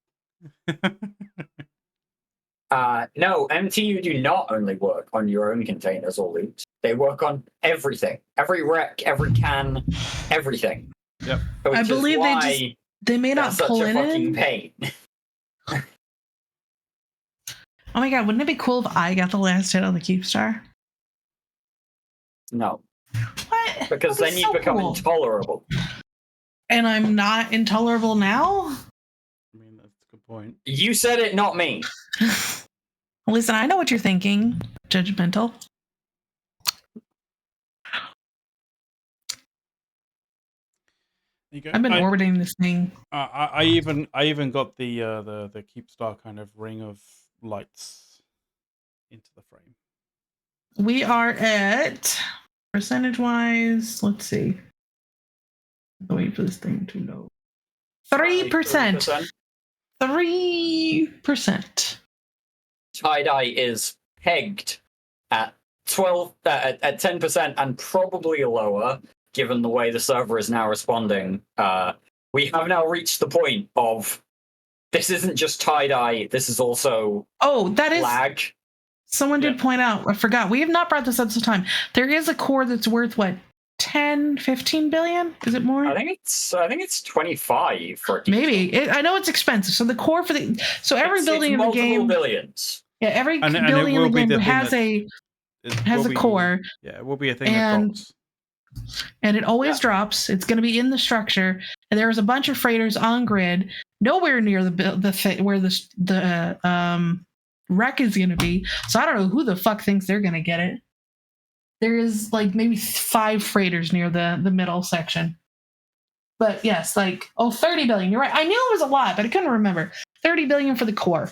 Speaker 3: No, MTU do not only work on your own containers or loot. They work on everything. Every wreck, every can, everything.
Speaker 2: Yep.
Speaker 1: I believe they may not pull
Speaker 3: such a fucking
Speaker 1: in.
Speaker 3: pain.
Speaker 1: Oh my god, wouldn't it be cool if I got the last hit on the KEEPSTAR?
Speaker 3: No.
Speaker 1: What?
Speaker 3: Because then you become intolerable.
Speaker 1: And I'm not intolerable now?
Speaker 2: I mean, that's a good point.
Speaker 3: You said it, not me.
Speaker 1: Listen, I know what you're thinking, judgmental. I've been orbiting this thing.
Speaker 2: I even got the KEEPSTAR kind of ring of lights into the frame.
Speaker 1: We are at percentage-wise. Let's see. Wait for this thing to load. 3%. 3%.
Speaker 3: Tie-dye is pegged at 10% and probably lower, given the way the server is now responding. We have now reached the point of this isn't just tie-dye, this is also lag.
Speaker 1: Someone did point out, I forgot, we have not brought this up this time. There is a core that's worth what, 10, 15 billion? Is it more?
Speaker 3: I think it's 25 for
Speaker 1: maybe. I know it's expensive. So the core for every building in the game,
Speaker 3: billions.
Speaker 1: Yeah, every building in the game has a core.
Speaker 2: Yeah, it will be a thing that drops.
Speaker 1: And it always drops. It's going to be in the structure. And there's a bunch of freighters on grid, nowhere near where the wreck is going to be. So I don't know who the fuck thinks they're going to get it. There is like maybe 5 freighters near the middle section. But yes, 30 billion. You're right. I knew it was a lot, but I couldn't remember. 30 billion for the core.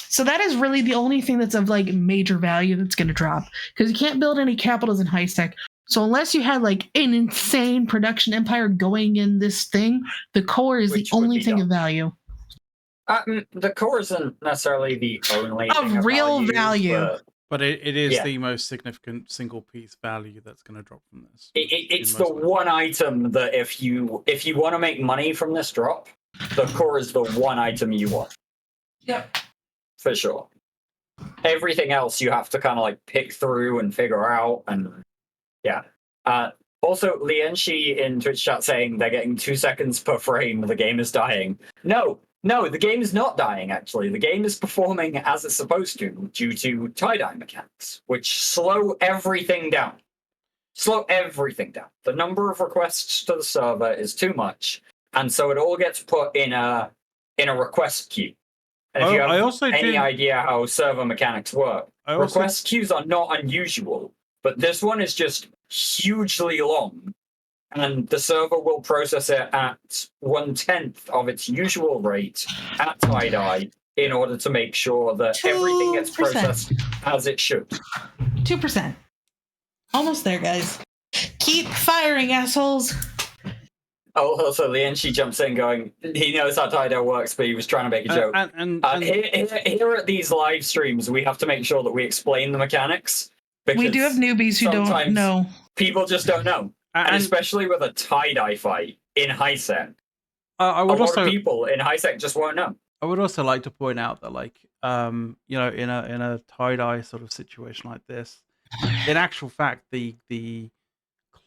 Speaker 1: So that is really the only thing that's of major value that's going to drop, because you can't build any capitals in high tech. So unless you had an insane production empire going in this thing, the core is the only thing of value.
Speaker 3: The core isn't necessarily the only thing
Speaker 1: of real value.
Speaker 2: But it is the most significant single piece value that's going to drop from this.
Speaker 3: It's the one item that if you want to make money from this drop, the core is the one item you want.
Speaker 1: Yep.
Speaker 3: For sure. Everything else you have to kind of pick through and figure out, and also, Lienshi in Twitch chat saying they're getting 2 seconds per frame, the game is dying. No, the game is not dying, actually. The game is performing as it's supposed to due to tie-dye mechanics, which slow everything down. The number of requests to the server is too much, and so it all gets put in a request queue. And if you have any idea how server mechanics work, request queues are not unusual, but this one is just hugely long, and the server will process it at 1/10 of its usual rate at tie-dye in order to make sure that everything gets processed as it should.
Speaker 1: 2%. Almost there, guys. Keep firing, assholes.
Speaker 3: Oh, also, Lienshi jumps in going, he knows how tie-dye works, but he was trying to make a joke. Here at these live streams, we have to make sure that we explain the mechanics.
Speaker 1: We do have newbies who don't know.
Speaker 3: People just don't know. And especially with a tie-dye fight in high-sec.
Speaker 2: A lot
Speaker 3: of people in high-sec just won't know.
Speaker 2: I would also like to point out that, in a tie-dye sort of situation like this, in actual fact, the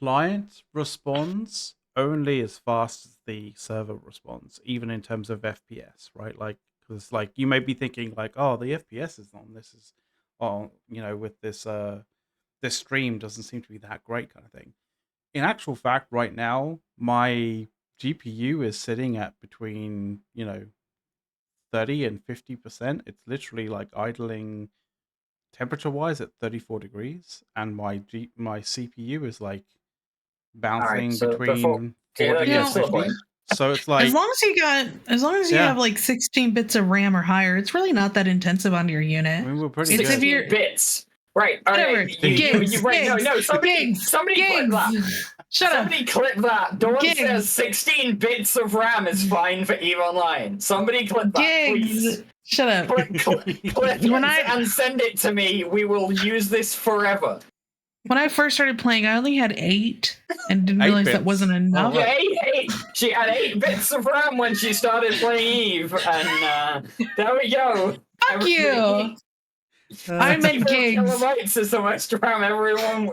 Speaker 2: client responds only as fast as the server responds, even in terms of FPS, right? Like, because like you may be thinking like, oh, the FPS is on this is, oh, with this this stream doesn't seem to be that great kind of thing. In actual fact, right now my GPU is sitting at between 30 and 50%. It's literally like idling temperature wise at 34 degrees, and my CPU is like bouncing
Speaker 3: so
Speaker 2: between
Speaker 3: before,
Speaker 2: 40
Speaker 1: yeah,
Speaker 2: and 50. So it's like
Speaker 1: as long as you
Speaker 2: Yeah.
Speaker 1: have like 16 bits of RAM or higher, it's really not that intensive on your unit.
Speaker 2: I mean, we're pretty
Speaker 1: It's
Speaker 2: good.
Speaker 1: if
Speaker 3: 16
Speaker 1: you're-
Speaker 3: bits. Right.
Speaker 1: Whatever.
Speaker 3: You right. No. Somebody clip that.
Speaker 1: Shut
Speaker 3: Somebody clip that. Dawn
Speaker 1: Gigs.
Speaker 3: says 16 bits of RAM is fine for EVE Online. Somebody clip that, please.
Speaker 1: Gigs. Shut up.
Speaker 3: Clip
Speaker 1: When
Speaker 3: it and send it to me. We will use this forever.
Speaker 1: When I first started playing, I only had 8 and didn't
Speaker 2: 8
Speaker 1: realize that
Speaker 2: bits.
Speaker 1: wasn't enough.
Speaker 3: Yeah, 8. She had 8 bits of RAM when she started playing EVE, and there we go.
Speaker 1: Fuck you. I meant
Speaker 3: 4
Speaker 1: gigs.
Speaker 3: kilobytes is the most RAM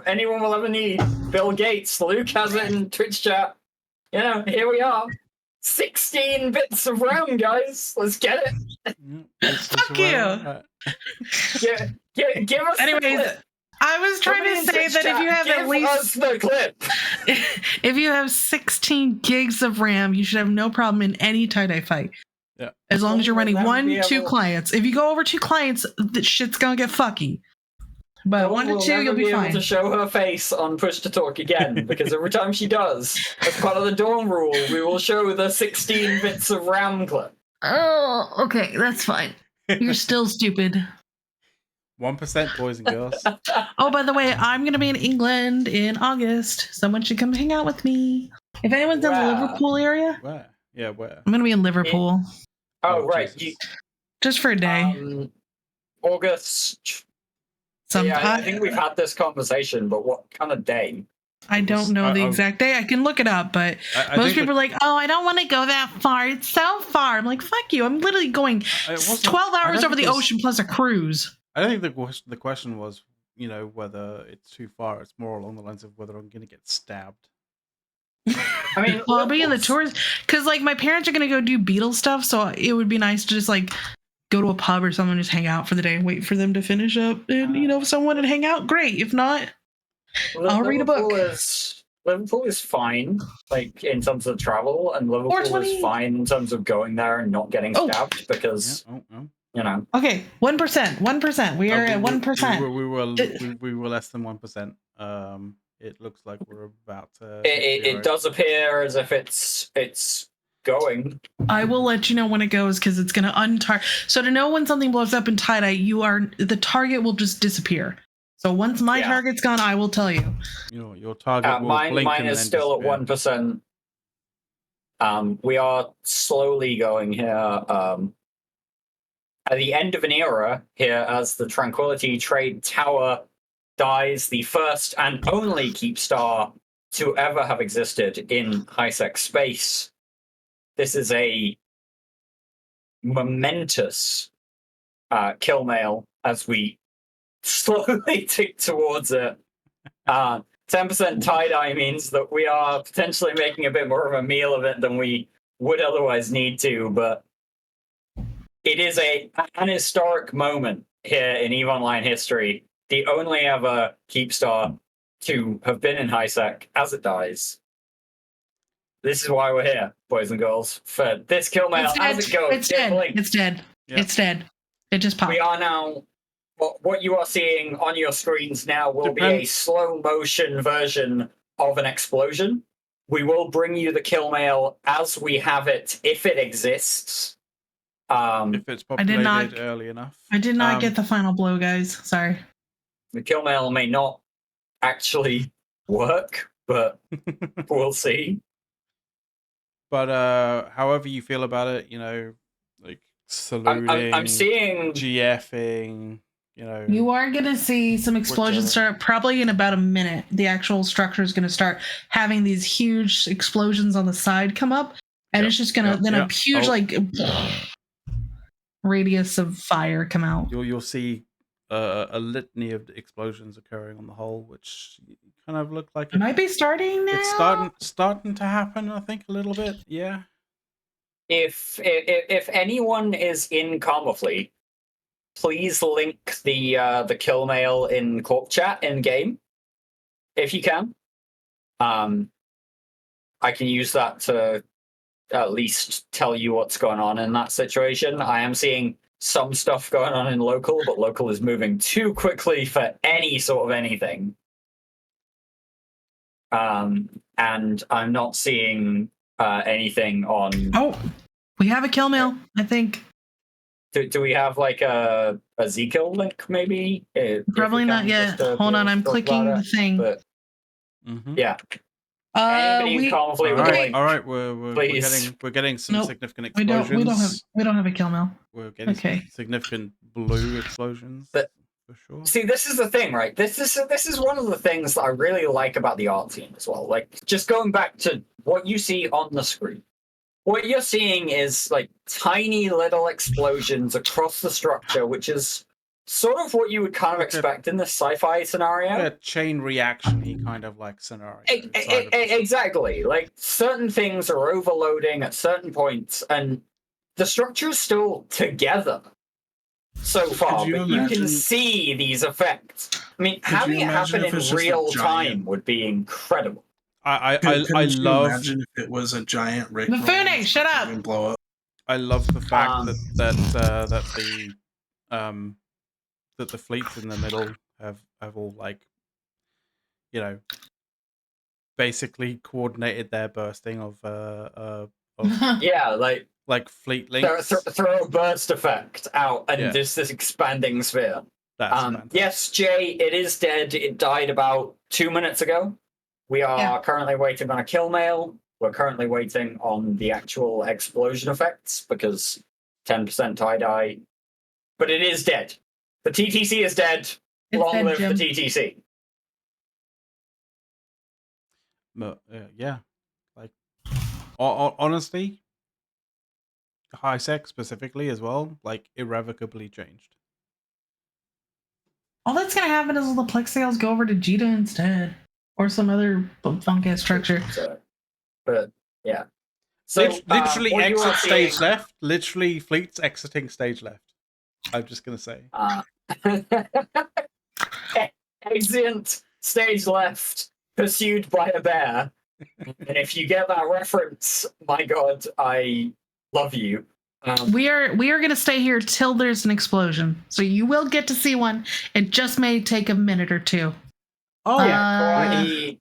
Speaker 3: anyone will ever need. Bill Gates, Luke has it in Twitch chat. Here we are. 16 bits of RAM, guys. Let's get it.
Speaker 1: Fuck you.
Speaker 3: Give us the
Speaker 1: Anyways,
Speaker 3: clip.
Speaker 1: I was trying
Speaker 3: Somebody
Speaker 1: to
Speaker 3: in
Speaker 1: say
Speaker 3: Twitch
Speaker 1: that if
Speaker 3: chat,
Speaker 1: you have
Speaker 3: give
Speaker 1: at least
Speaker 3: us the clip.
Speaker 1: if you have 16 gigs of RAM, you should have no problem in any tie-dye fight.
Speaker 2: Yeah.
Speaker 1: As long as you're
Speaker 3: We'll
Speaker 1: running
Speaker 3: never
Speaker 1: 1,
Speaker 3: be
Speaker 1: 2
Speaker 3: able-
Speaker 1: clients. If you go over 2 clients, the shit's gonna get fucky. But 1 to 2,
Speaker 3: never
Speaker 1: you'll be
Speaker 3: able
Speaker 1: fine.
Speaker 3: to show her face on Push to Talk again, because every time she does, as part of the Dawn rule, we will show the 16 bits of RAM clip.
Speaker 1: Oh, okay, that's fine. You're still stupid.
Speaker 2: 1%, boys and girls.
Speaker 1: Oh, by the way, I'm going to be in England in August. Someone should come hang out with me. If anyone's in the
Speaker 3: Where?
Speaker 1: Liverpool area,
Speaker 2: Where? Yeah, where?
Speaker 1: I'm going to be in Liverpool.
Speaker 3: Oh, right.
Speaker 2: Jesus.
Speaker 1: Just for a day.
Speaker 3: August. I think we've had this conversation, but what kind of day?
Speaker 1: I don't know the exact day. I can look it up, but most people are like, oh, I don't want to go that far. It's so far. I'm like, fuck you. I'm literally going 12 hours over the ocean plus a cruise.
Speaker 2: I don't think the question was, whether it's too far. It's more along the lines of whether I'm going to get stabbed.
Speaker 3: I mean,
Speaker 1: well, I'll be in the tours because like my parents are going to go do Beatles stuff, so it would be nice to just like go to a pub or something, just hang out for the day and wait for them to finish up, and if someone would hang out, great. If not, I'll read a book.
Speaker 3: Liverpool is fine, like in terms of travel, and Liverpool is fine in terms of going there and not getting stabbed because
Speaker 1: Okay, 1%. We are at
Speaker 2: 1%. We were less than 1%. It looks like we're about to.
Speaker 3: It does appear as if it's going.
Speaker 1: I will let you know when it goes because it's going to untarget. So to know when something blows up in tie-dye, the target will just disappear. So once my target's gone, I will tell you.
Speaker 2: Your target will blink.
Speaker 3: Mine is still at 1%. We are slowly going here. At the end of an era here, as the Tranquility Trade Tower dies, the first and only KEEPSTAR to ever have existed in high-sec space. This is a momentous kill mail as we slowly tick towards it. 10% tie-dye means that we are potentially making a bit more of a meal of it than we would otherwise need to, but it is an historic moment here in EVE Online history. The only ever KEEPSTAR to have been in high-sec as it dies. This is why we're here, boys and girls, for this kill mail as it goes.
Speaker 1: It's dead. It's dead. Yeah. It's dead. It just popped.
Speaker 3: We are now... What you are seeing on your screens now will be a slow-motion version of an explosion. We will bring you the kill mail as we have it, if it exists.
Speaker 2: If it's populated early enough.
Speaker 1: I did not get the final blow, guys. Sorry.
Speaker 3: The kill mail may not actually work, but we'll see.
Speaker 2: But however you feel about it, like saluting,
Speaker 3: I'm seeing
Speaker 2: GFing,
Speaker 1: You are going to see some explosions start probably in about a minute. The actual structure is going to start having these huge explosions on the side come up, and it's just going to a huge radius of fire come out.
Speaker 2: You'll see a litany of explosions occurring on the hull, which kind of looked like
Speaker 1: It might be starting now.
Speaker 2: it's starting to happen. I think a little bit. Yeah.
Speaker 3: If anyone is in Karma Fleet, please link the kill mail in Corp chat in game, if you can. I can use that to at least tell you what's going on in that situation. I am seeing some stuff going on in local, but local is moving too quickly for any sort of anything. And I'm not seeing anything on.
Speaker 1: Oh, we have a kill mail, I think.
Speaker 3: Do we have like a Z-kill link, maybe?
Speaker 1: Probably not yet. Hold on, I'm clicking the thing.
Speaker 3: But yeah.
Speaker 1: We
Speaker 2: all right. We're getting some significant explosions.
Speaker 1: We don't have a kill mail.
Speaker 2: We're getting some significant blue explosions.
Speaker 3: But,
Speaker 2: for sure.
Speaker 3: See, this is the thing, right? This is one of the things that I really like about the art team as well. Like, just going back to what you see on the screen. What you're seeing is like tiny little explosions across the structure, which is sort of what you would kind of expect in this sci-fi scenario.
Speaker 2: A chain reaction-y kind of like scenario.
Speaker 3: Exactly. Like certain things are overloading at certain points, and the structure is still together so far, but you can see these effects. I mean, having it happen in real time would be incredible.
Speaker 2: I love.
Speaker 4: Imagine if it was a giant Rick.
Speaker 1: Mifune, shut up!
Speaker 4: And blow up.
Speaker 2: I love the fact that the fleets in the middle have all like, basically coordinated their bursting of
Speaker 3: yeah,
Speaker 2: like fleet links.
Speaker 3: Throw a burst effect out and this expanding sphere. Yes, Jay, it is dead. It died about 2 minutes ago. We are currently waiting on a kill mail. We're currently waiting on the actual explosion effects because 10% tie-dye. But it is dead. The TTC is dead. Long live the TTC.
Speaker 2: But, yeah. Like, honestly, high sec specifically as well, like, irrevocably changed.
Speaker 1: All that's going to happen is the plexigels go over to Jita instead. Or some other funk-ass structure.
Speaker 3: But, yeah. So,
Speaker 2: literally exit stage left. Literally fleets exiting stage left. I'm just going to say.
Speaker 3: Exit stage left, pursued by a bear. And if you get that reference, my god, I love you.
Speaker 1: We are going to stay here till there's an explosion. So you will get to see one. It just may take a minute or two.
Speaker 3: Oh, yeah.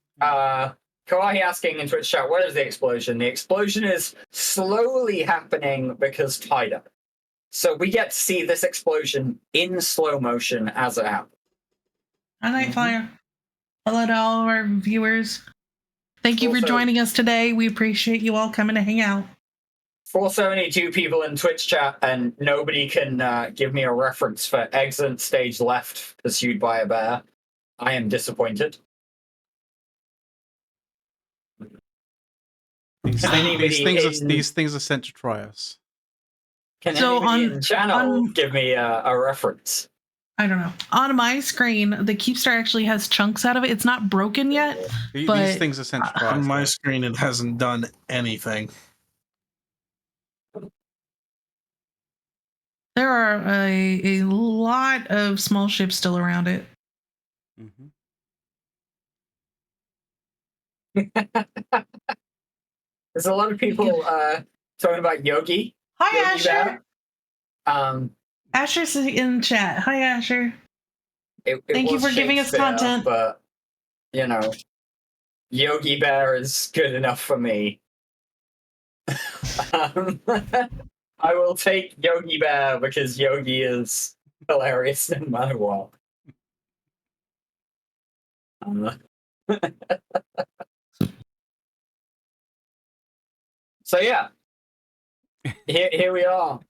Speaker 3: Kawaii asking in Twitch chat, where is the explosion? The explosion is slowly happening because tie-dye. So we get to see this explosion in slow motion as it happens.
Speaker 1: Hi, Nightfire. Hello to all of our viewers. Thank you for joining us today. We appreciate you all coming to hang out.
Speaker 3: 472 people in Twitch chat, and nobody can give me a reference for exit stage left pursued by a bear. I am disappointed.
Speaker 2: These things are sent to try us.
Speaker 3: Can anybody in channel give me a reference?
Speaker 1: I don't know. On my screen, the KEEPSTAR actually has chunks out of it. It's not broken yet.
Speaker 2: These things are sent to try us.
Speaker 4: On my screen, it hasn't done anything.
Speaker 1: There are a lot of small ships still around it.
Speaker 2: Mm-hmm.
Speaker 3: There's a lot of people talking about Yogi.
Speaker 1: Hi,
Speaker 3: Yogi
Speaker 1: Asher.
Speaker 3: Bear.
Speaker 1: Asher's in chat. Hi, Asher. Thank you for giving us content.
Speaker 3: But, Yogi Bear is good enough for me. I will take Yogi Bear because Yogi is hilarious no matter what. So yeah, here we are,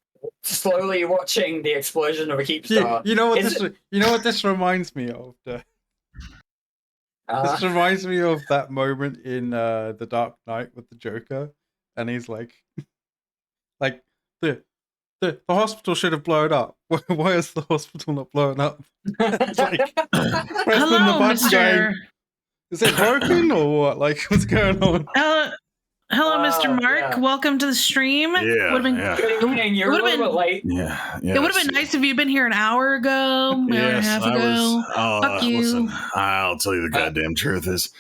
Speaker 3: slowly watching the explosion of a KEEPSTAR.
Speaker 2: You know what this reminds me of? This reminds me of that moment in The Dark Knight with the Joker, and he's like the the hospital should have blown up. Why is the hospital not blowing up? It's like pressing the
Speaker 1: Hello,
Speaker 2: button going,
Speaker 1: Mr.
Speaker 2: is it broken or what? Like, what's going on?
Speaker 1: Hello, Mr. Mark.
Speaker 3: Yeah.
Speaker 1: Welcome to the stream.
Speaker 5: Yeah,
Speaker 1: Would've been,
Speaker 5: yeah.
Speaker 3: Good evening. You're a
Speaker 1: would've
Speaker 3: little bit late.
Speaker 5: Yeah,
Speaker 1: It would have been nice if you'd been here an hour ago, hour and a half ago. Fuck you.
Speaker 5: Listen, I'll tell you the goddamn truth is,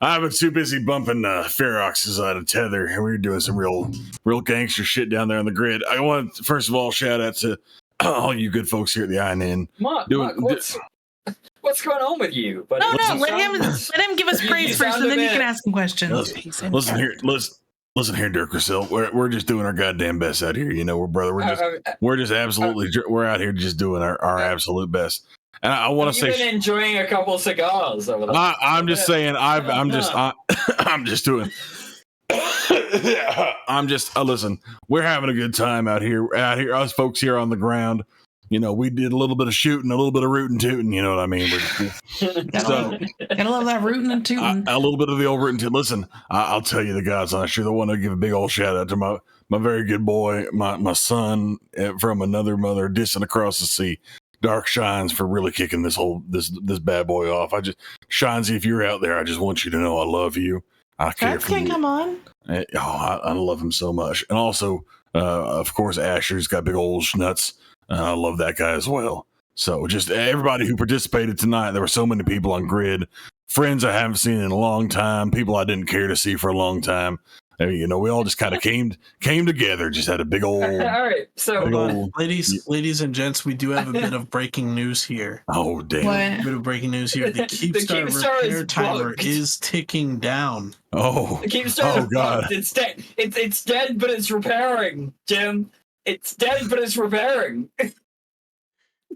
Speaker 5: I've been too busy bumping Ferox's out of Tether, and we were doing some real gangster shit down there on the grid. I want to, first of all, shout out to all you good folks here at the INN.
Speaker 3: Mark, what's going on with you? But
Speaker 1: No, let him give us praise first, and then you can ask him questions.
Speaker 5: Listen here, Dirk Russell. We're just doing our goddamn best out here. You know, we're just absolutely we're out here just doing our absolute best. And I want to say,
Speaker 3: you've been enjoying a couple cigars over there.
Speaker 5: I'm just saying, I'm just doing. I'm just listen. We're having a good time out here. Us folks here on the ground. You know, we did a little bit of shooting, a little bit of rootin' tootin'. You know what I mean?
Speaker 1: Gotta love that rootin' and tootin'.
Speaker 5: A little bit of the old rootin' tootin'. Listen, I'll tell you the God's honest truth. I want to give a big old shout out to my very good boy, my son from another mother, distant across the sea. Dark Shines for really kicking this bad boy off. Shinesy, if you're out there, I just want you to know I love you. I care for you.
Speaker 1: Come on.
Speaker 5: I love him so much. And also, of course, Asher's got big old schnuts. I love that guy as well. So just everybody who participated tonight, there were so many people on grid, friends I haven't seen in a long time, people I didn't care to see for a long time. You know, we all just kind of came together, just had a big old.
Speaker 3: All right, so
Speaker 4: ladies and gents, we do have a bit of breaking news here.
Speaker 5: Oh damn!
Speaker 1: What?
Speaker 4: A bit of breaking news here. The KEEPSTAR repair timer is ticking down.
Speaker 5: Oh,
Speaker 3: the KEEPSTAR is
Speaker 5: God!
Speaker 3: bugged. It's dead. It's dead, but it's repairing, Jim. It's dead, but it's repairing.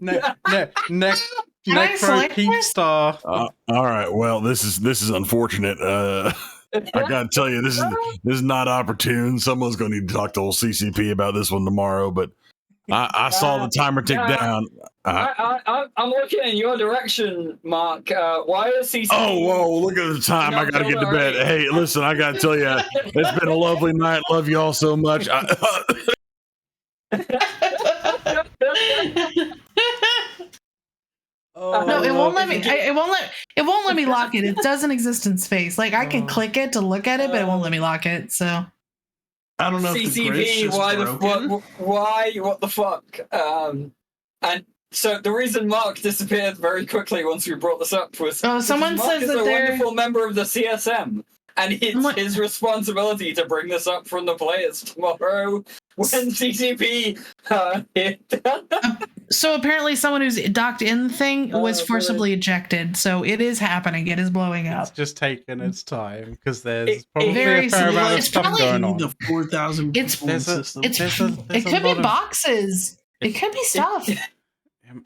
Speaker 2: Necro KEEPSTAR.
Speaker 5: All right. Well, this is unfortunate. I gotta tell you, this is not opportune. Someone's going to need to talk to old CCP about this one tomorrow. But I saw the timer tick down.
Speaker 3: I'm looking in your direction, Mark. Why is CCP?
Speaker 5: Oh, whoa! Look at the time. I gotta get to bed. Hey, listen, I gotta tell you, it's been a lovely night. Love you all so much.
Speaker 1: No, it won't let me. It won't let me lock it. It doesn't exist in space. Like I can click it to look at it, but it won't let me lock it. So
Speaker 4: I don't know.
Speaker 3: CCP, what the fuck? And so the reason Mark disappeared very quickly once we brought this up was
Speaker 1: someone
Speaker 3: Mark
Speaker 1: says
Speaker 3: is
Speaker 1: that
Speaker 3: a
Speaker 1: they're
Speaker 3: wonderful member of the CSM, and it's his responsibility to bring this up from the players tomorrow when CCP
Speaker 1: So apparently someone who's docked in the thing was forcibly ejected. So it is happening. It is blowing up.
Speaker 2: It's just taking its time because there's probably
Speaker 1: very
Speaker 2: a fair amount of
Speaker 1: it's
Speaker 2: stuff
Speaker 1: probably
Speaker 2: going on.
Speaker 4: The 4,000 system.
Speaker 1: It could be boxes. It could be stuff.
Speaker 3: It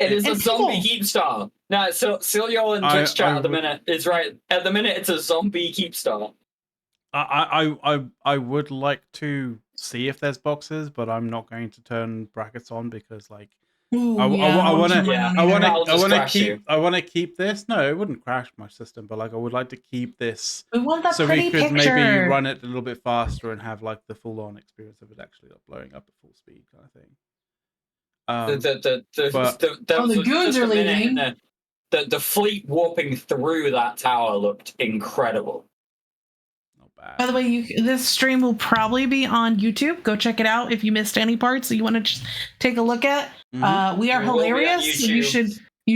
Speaker 3: is a zombie KEEPSTAR. No, so Cilio in Twitch chat at the minute is right. At the minute, it's a zombie KEEPSTAR.
Speaker 2: I would like to see if there's boxes, but I'm not going to turn brackets on because like I want to keep this. No, it wouldn't crash my system, but like I would like to keep this
Speaker 1: We want that
Speaker 2: so
Speaker 1: pretty
Speaker 2: we could
Speaker 1: picture.
Speaker 2: maybe run it a little bit faster and have like the full on experience of it actually not blowing up at full speed kind of thing.
Speaker 1: The goons are leaving.
Speaker 3: The fleet warping through that tower looked incredible.
Speaker 1: By the way, this stream will probably be on YouTube. Go check it out if you missed any parts that you want to just take a look at. We are hilarious. So you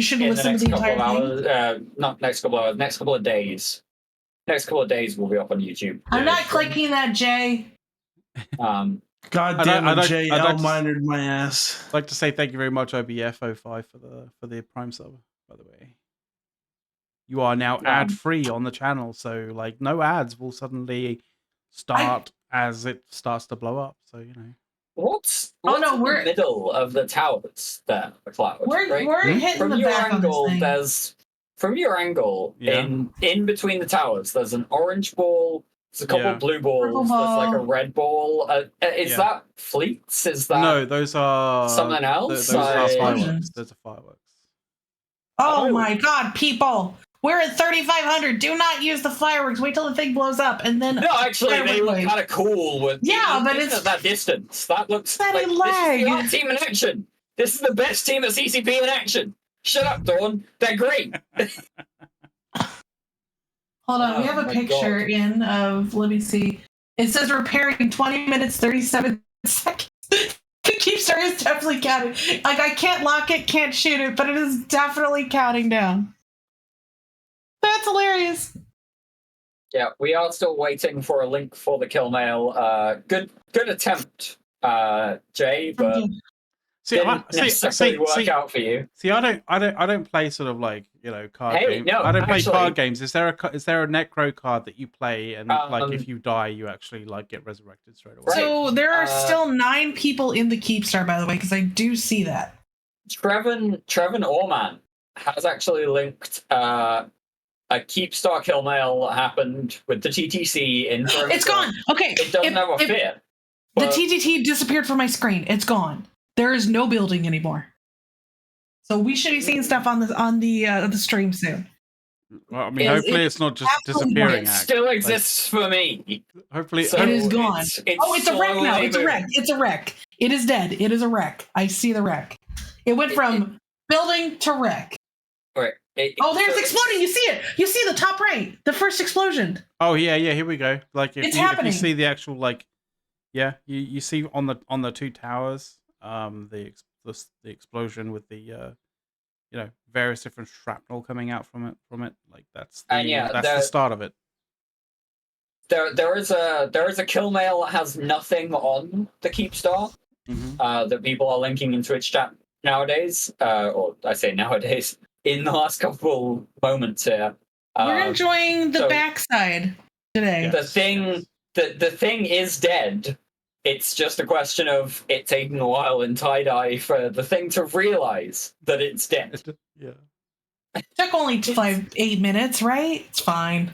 Speaker 1: should listen to the entire thing.
Speaker 3: Not next couple of hours. Next couple of days. Next couple of days will be up on YouTube.
Speaker 1: I'm not clicking that, Jay.
Speaker 4: God damn it, JL minored my ass.
Speaker 2: I'd like to say thank you very much, OBF05 for the Prime sub, by the way. You are now ad-free on the channel, so like no ads will suddenly start as it starts to blow up. So you know.
Speaker 3: What's in the middle of the towers there, the cloud?
Speaker 1: We're hitting
Speaker 3: from
Speaker 1: the
Speaker 3: your
Speaker 1: back
Speaker 3: angle.
Speaker 1: on this thing.
Speaker 3: From your angle, in between the towers, there's an orange ball. There's a couple of blue balls. There's like a red ball. Is that fleets? Is that
Speaker 2: no? Those are
Speaker 3: something else.
Speaker 2: Those are fireworks. Those are fireworks.
Speaker 1: Oh my God, people! We're at 3,500. Do not use the fireworks. Wait till the thing blows up, and then
Speaker 3: No, actually, they look kind of cool. But
Speaker 1: it's
Speaker 3: at that distance. That looks
Speaker 1: like
Speaker 3: this is the art team in action. This is the best team at CCP in action. Shut up, Dawn. They're great.
Speaker 1: Hold on, we have a picture in of. Let me see. It says repairing 20 minutes 37 seconds. KEEPSTAR is definitely counting. Like, I can't lock it, can't shoot it, but it is definitely counting down. That's hilarious.
Speaker 3: Yeah, we are still waiting for a link for the kill mail. Good attempt, Jay, but didn't necessarily work out for you.
Speaker 2: See, I don't play sort of like, you know, card games.
Speaker 3: No,
Speaker 2: I don't play card games. Is there a necro card that you play and like if you die you actually like get resurrected straight away?
Speaker 1: So there are still 9 people in the KEEPSTAR, by the way, because I do see that.
Speaker 3: Trevin Orman has actually linked a KEEPSTAR kill mail happened with the TTC in.
Speaker 1: It's gone. Okay,
Speaker 3: it doesn't have a fit.
Speaker 1: The TTT disappeared from my screen. It's gone. There is no building anymore. So we should be seeing stuff on the stream soon.
Speaker 2: Well, I mean, hopefully it's not just disappearing.
Speaker 3: It still exists for me.
Speaker 2: Hopefully,
Speaker 1: so it is gone. It's a wreck now. It's a wreck. It's a wreck. It is dead. It is a wreck. I see the wreck. It went from building to wreck.
Speaker 3: Right.
Speaker 1: There's exploding. You see it. You see the top right. The first explosion.
Speaker 2: Oh yeah. Here we go. Like if you see the actual you see on the 2 towers. The explosion with the various different shrapnel coming out from it like that's the start of it.
Speaker 3: There is a kill mail that has nothing on the KEEPSTAR that people are linking in Twitch chat nowadays, or I say nowadays in the last couple moments here.
Speaker 1: We're enjoying the backside today.
Speaker 3: The thing is dead. It's just a question of it taking a while in tie-dye for the thing to realize that it's dead.
Speaker 2: Yeah.
Speaker 1: It took only 8 minutes, right? It's fine.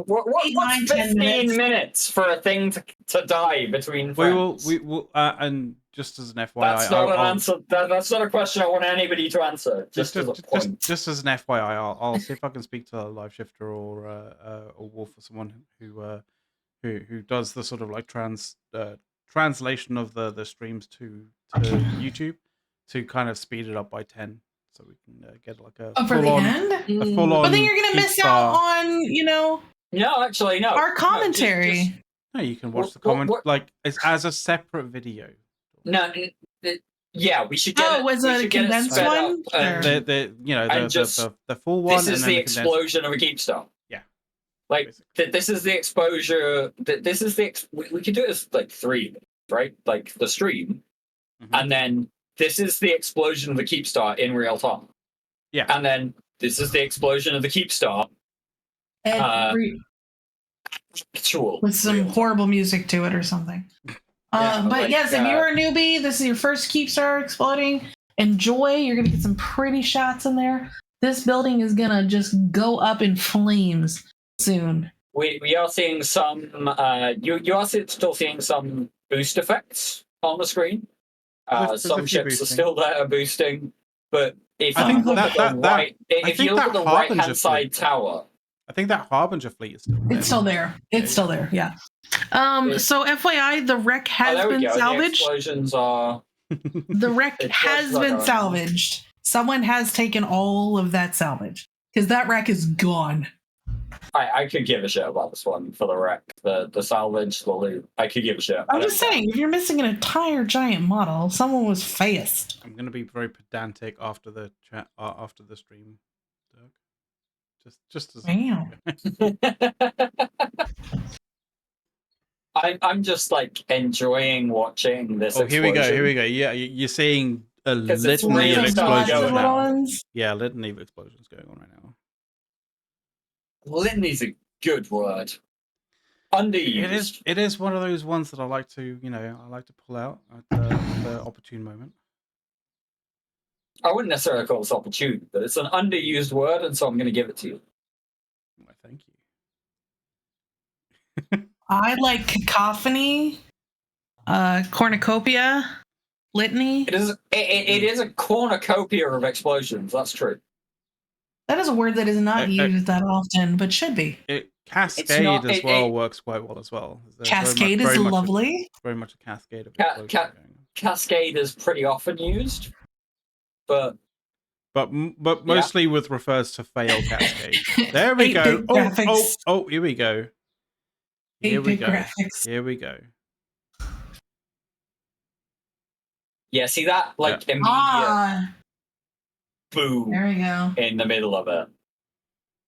Speaker 3: What's 15 minutes for a thing to die between friends?
Speaker 2: We will, and just as an FYI,
Speaker 3: that's not an answer. That's not a question I want anybody to answer. Just as a point.
Speaker 2: Just as an FYI, I'll see if I can speak to a live shifter or Wolf or someone who does the sort of like translation of the streams to YouTube to kind of speed it up by 10 so we can get like a full-on.
Speaker 1: But then you're gonna miss out on
Speaker 3: No, actually, no.
Speaker 1: our commentary.
Speaker 2: No, you can watch the comment like it's as a separate video.
Speaker 3: No, yeah, we should get.
Speaker 1: Was it a condensed one?
Speaker 2: The full one.
Speaker 3: This is the explosion of a KEEPSTAR. Like this is the exposure. This is we could do it as like 3, right? Like the stream, and then this is the explosion of the KEEPSTAR in real time.
Speaker 2: Yeah,
Speaker 3: and then this is the explosion of the KEEPSTAR.
Speaker 1: With some horrible music to it or something. But yes, if you're a newbie, this is your first KEEPSTAR exploding. Enjoy. You're gonna get some pretty shots in there. This building is gonna just go up in flames soon.
Speaker 3: We are seeing some. You are still seeing some boost effects on the screen. Some ships are still there boosting, but if you look at the right-hand side tower,
Speaker 2: I think that Harbinger fleet is still there.
Speaker 1: It's still there. It's still there. Yeah. So FYI, the wreck has been salvaged.
Speaker 3: The explosions are.
Speaker 1: The wreck has been salvaged. Someone has taken all of that salvage because that wreck is gone.
Speaker 3: I could give a shit about this one for the wreck, the salvage, the loot. I could give a shit.
Speaker 1: I'm just saying, if you're missing an entire giant model, someone was fast.
Speaker 2: I'm gonna be very pedantic after the chat, after the stream, Doug. Just as.
Speaker 1: Damn.
Speaker 3: I'm just like enjoying watching this.
Speaker 2: Oh, here we go. Yeah, you're seeing a litany of explosions now. Yeah, litany of explosions going on right now.
Speaker 3: Litany's a good word. Underused.
Speaker 2: It is one of those ones that I like to pull out at the opportune moment.
Speaker 3: I wouldn't necessarily call this opportune, but it's an underused word, and so I'm going to give it to you.
Speaker 2: Well, thank you.
Speaker 1: I like cacophony, cornucopia, litany.
Speaker 3: It is a cornucopia of explosions. That's true.
Speaker 1: That is a word that is not used that often, but should be.
Speaker 2: Cascade as well works quite well as well.
Speaker 1: Cascade is lovely.
Speaker 2: Very much a cascade of explosions going on.
Speaker 3: Cascade is pretty often used, but
Speaker 2: mostly with refers to fail cascade. There we go. Oh, here we go. Here we go. Here we go.
Speaker 3: Yeah, see that immediate boom.
Speaker 1: There we go.
Speaker 3: In the middle of it.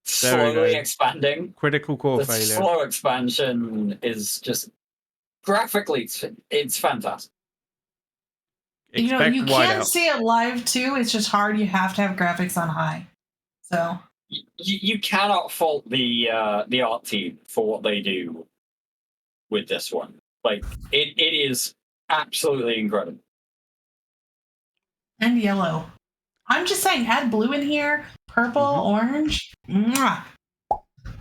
Speaker 3: Slowly expanding.
Speaker 2: Critical core failure.
Speaker 3: Slow expansion is just graphically, it's fantastic.
Speaker 1: You can see it live too. It's just hard. You have to have graphics on high. So
Speaker 3: you cannot fault the art team for what they do with this one. Like it is absolutely incredible.
Speaker 1: And yellow. I'm just saying, add blue in here, purple, orange. Mwah.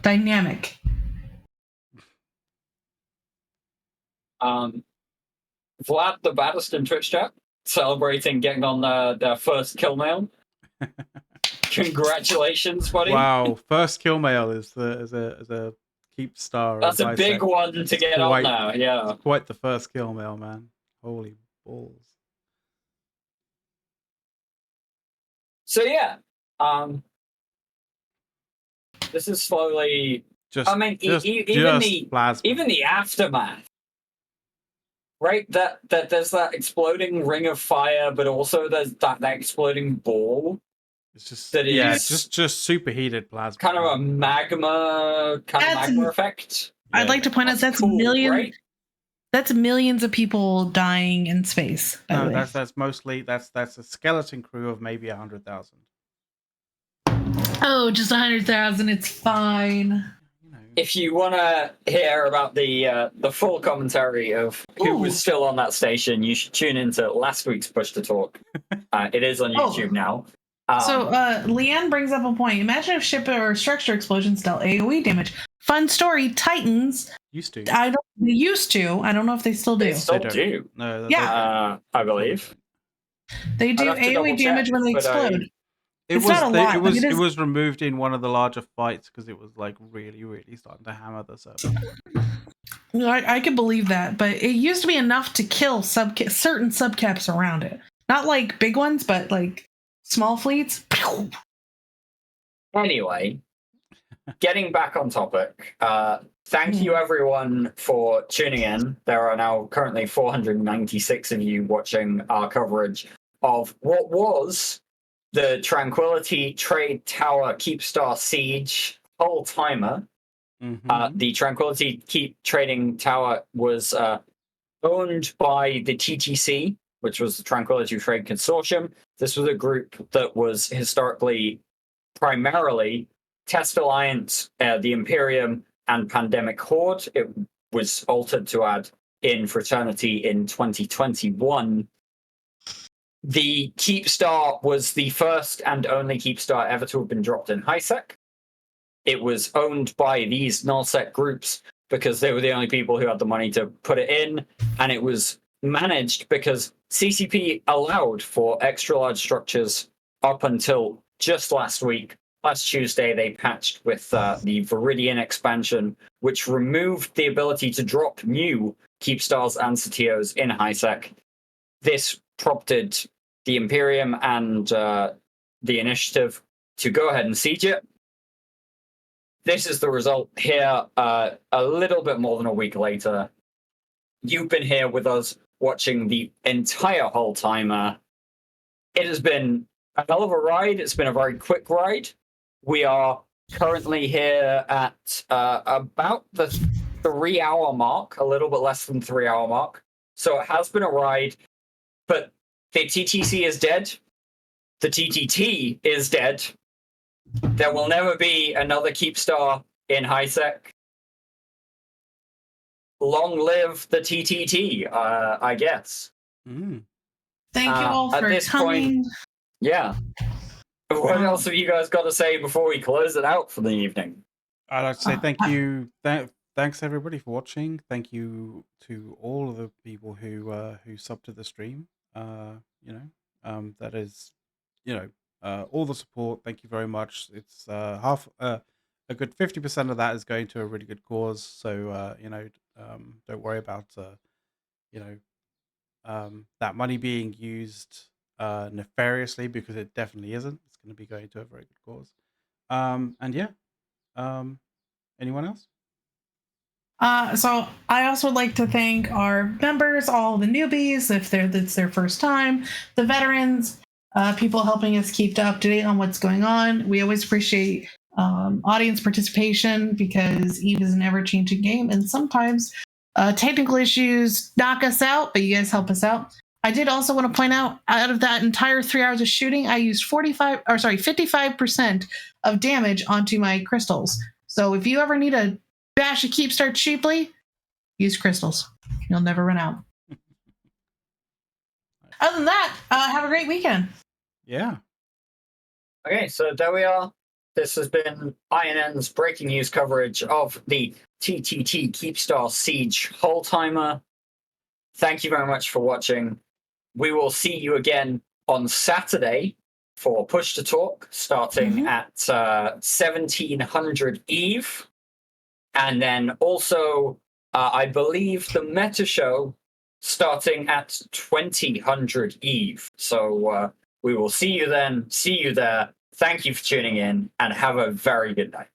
Speaker 1: Dynamic.
Speaker 3: Vlad the baddest in Twitch chat, celebrating getting on their first kill mail. Congratulations, buddy!
Speaker 2: Wow, first kill mail is a KEEPSTAR.
Speaker 3: That's a big one to get on now. Yeah,
Speaker 2: it's quite the first kill mail, man. Holy balls!
Speaker 3: So yeah, this is slowly. Even the aftermath, right? That there's that exploding ring of fire, but also there's that exploding ball.
Speaker 2: It's just just superheated plasma.
Speaker 3: Kind of a magma effect.
Speaker 1: I'd like to point out that's
Speaker 3: cool,
Speaker 1: millions.
Speaker 3: Right?
Speaker 1: That's millions of people dying in space.
Speaker 2: No, that's mostly that's a skeleton crew of maybe 100,000.
Speaker 1: Oh, just 100,000. It's fine.
Speaker 3: If you want to hear about the full commentary of who was still on that station, you should tune into last week's Push to Talk. It is on YouTube now.
Speaker 1: So Leanne brings up a point. Imagine if ship or structure explosions dealt AoE damage. Fun story. Titans
Speaker 2: used to.
Speaker 1: They used to. I don't know if they still do.
Speaker 3: They still do.
Speaker 2: No.
Speaker 3: I believe
Speaker 1: they do AoE damage when they explode.
Speaker 2: It was removed in one of the larger fights because it was like really, really starting to hammer the server.
Speaker 1: I could believe that, but it used to be enough to kill certain subcaps around it. Not like big ones, but like small fleets.
Speaker 3: Anyway, getting back on topic. Thank you everyone for tuning in. There are now currently 496 of you watching our coverage of what was the Tranquility Trade Tower KEEPSTAR Siege whole timer. The Tranquility Keep Trading Tower was owned by the TTC, which was the Tranquility Trade Consortium. This was a group that was historically primarily Test Alliance, the Imperium, and Pandemic Horde. It was altered to add in Fraternity in 2021. The KEEPSTAR was the first and only KEEPSTAR ever to have been dropped in HiSec. It was owned by these nullsec groups because they were the only people who had the money to put it in, and it was managed because CCP allowed for extra large structures up until just last week. Last Tuesday, they patched with the Viridian expansion, which removed the ability to drop new KEEPSTARs and Satios in HiSec. This prompted the Imperium and the Initiative to go ahead and siege it. This is the result here a little bit more than a week later. You've been here with us watching the entire whole timer. It has been a hell of a ride. It's been a very quick ride. We are currently here at about the 3-hour mark, a little bit less than 3-hour mark. So it has been a ride, but the TTC is dead. The TTT is dead. There will never be another KEEPSTAR in HiSec. Long live the TTT, I guess.
Speaker 1: Thank you all for coming.
Speaker 3: Point, yeah. What else have you guys got to say before we close it out for the evening?
Speaker 2: I'd like to say thank you. Thanks everybody for watching. Thank you to all of the people who sub to the stream. That is, all the support. Thank you very much. It's half a good 50% of that is going to a really good cause. So don't worry about that money being used nefariously, because it definitely isn't. It's going to be going to a very good cause. And yeah, anyone else?
Speaker 1: So I also would like to thank our members, all the newbies, if it's their first time, the veterans, people helping us keep up to date on what's going on. We always appreciate audience participation, because EVE is an ever-changing game, and sometimes technical issues knock us out, but you guys help us out. I did also want to point out of that entire 3 hours of shooting, I used 55% of damage onto my crystals. So if you ever need a bash a KEEPSTAR cheaply, use crystals. You'll never run out. Other than that, have a great weekend.
Speaker 2: Yeah.
Speaker 3: Okay, so there we are. This has been INN's breaking news coverage of the TTT KEEPSTAR Siege Whole Timer. Thank you very much for watching. We will see you again on Saturday for Push to Talk, starting at 1700 EVE. And then also, I believe the Meta Show starting at 2000 EVE. So we will see you then, see you there. Thank you for tuning in, and have a very good night.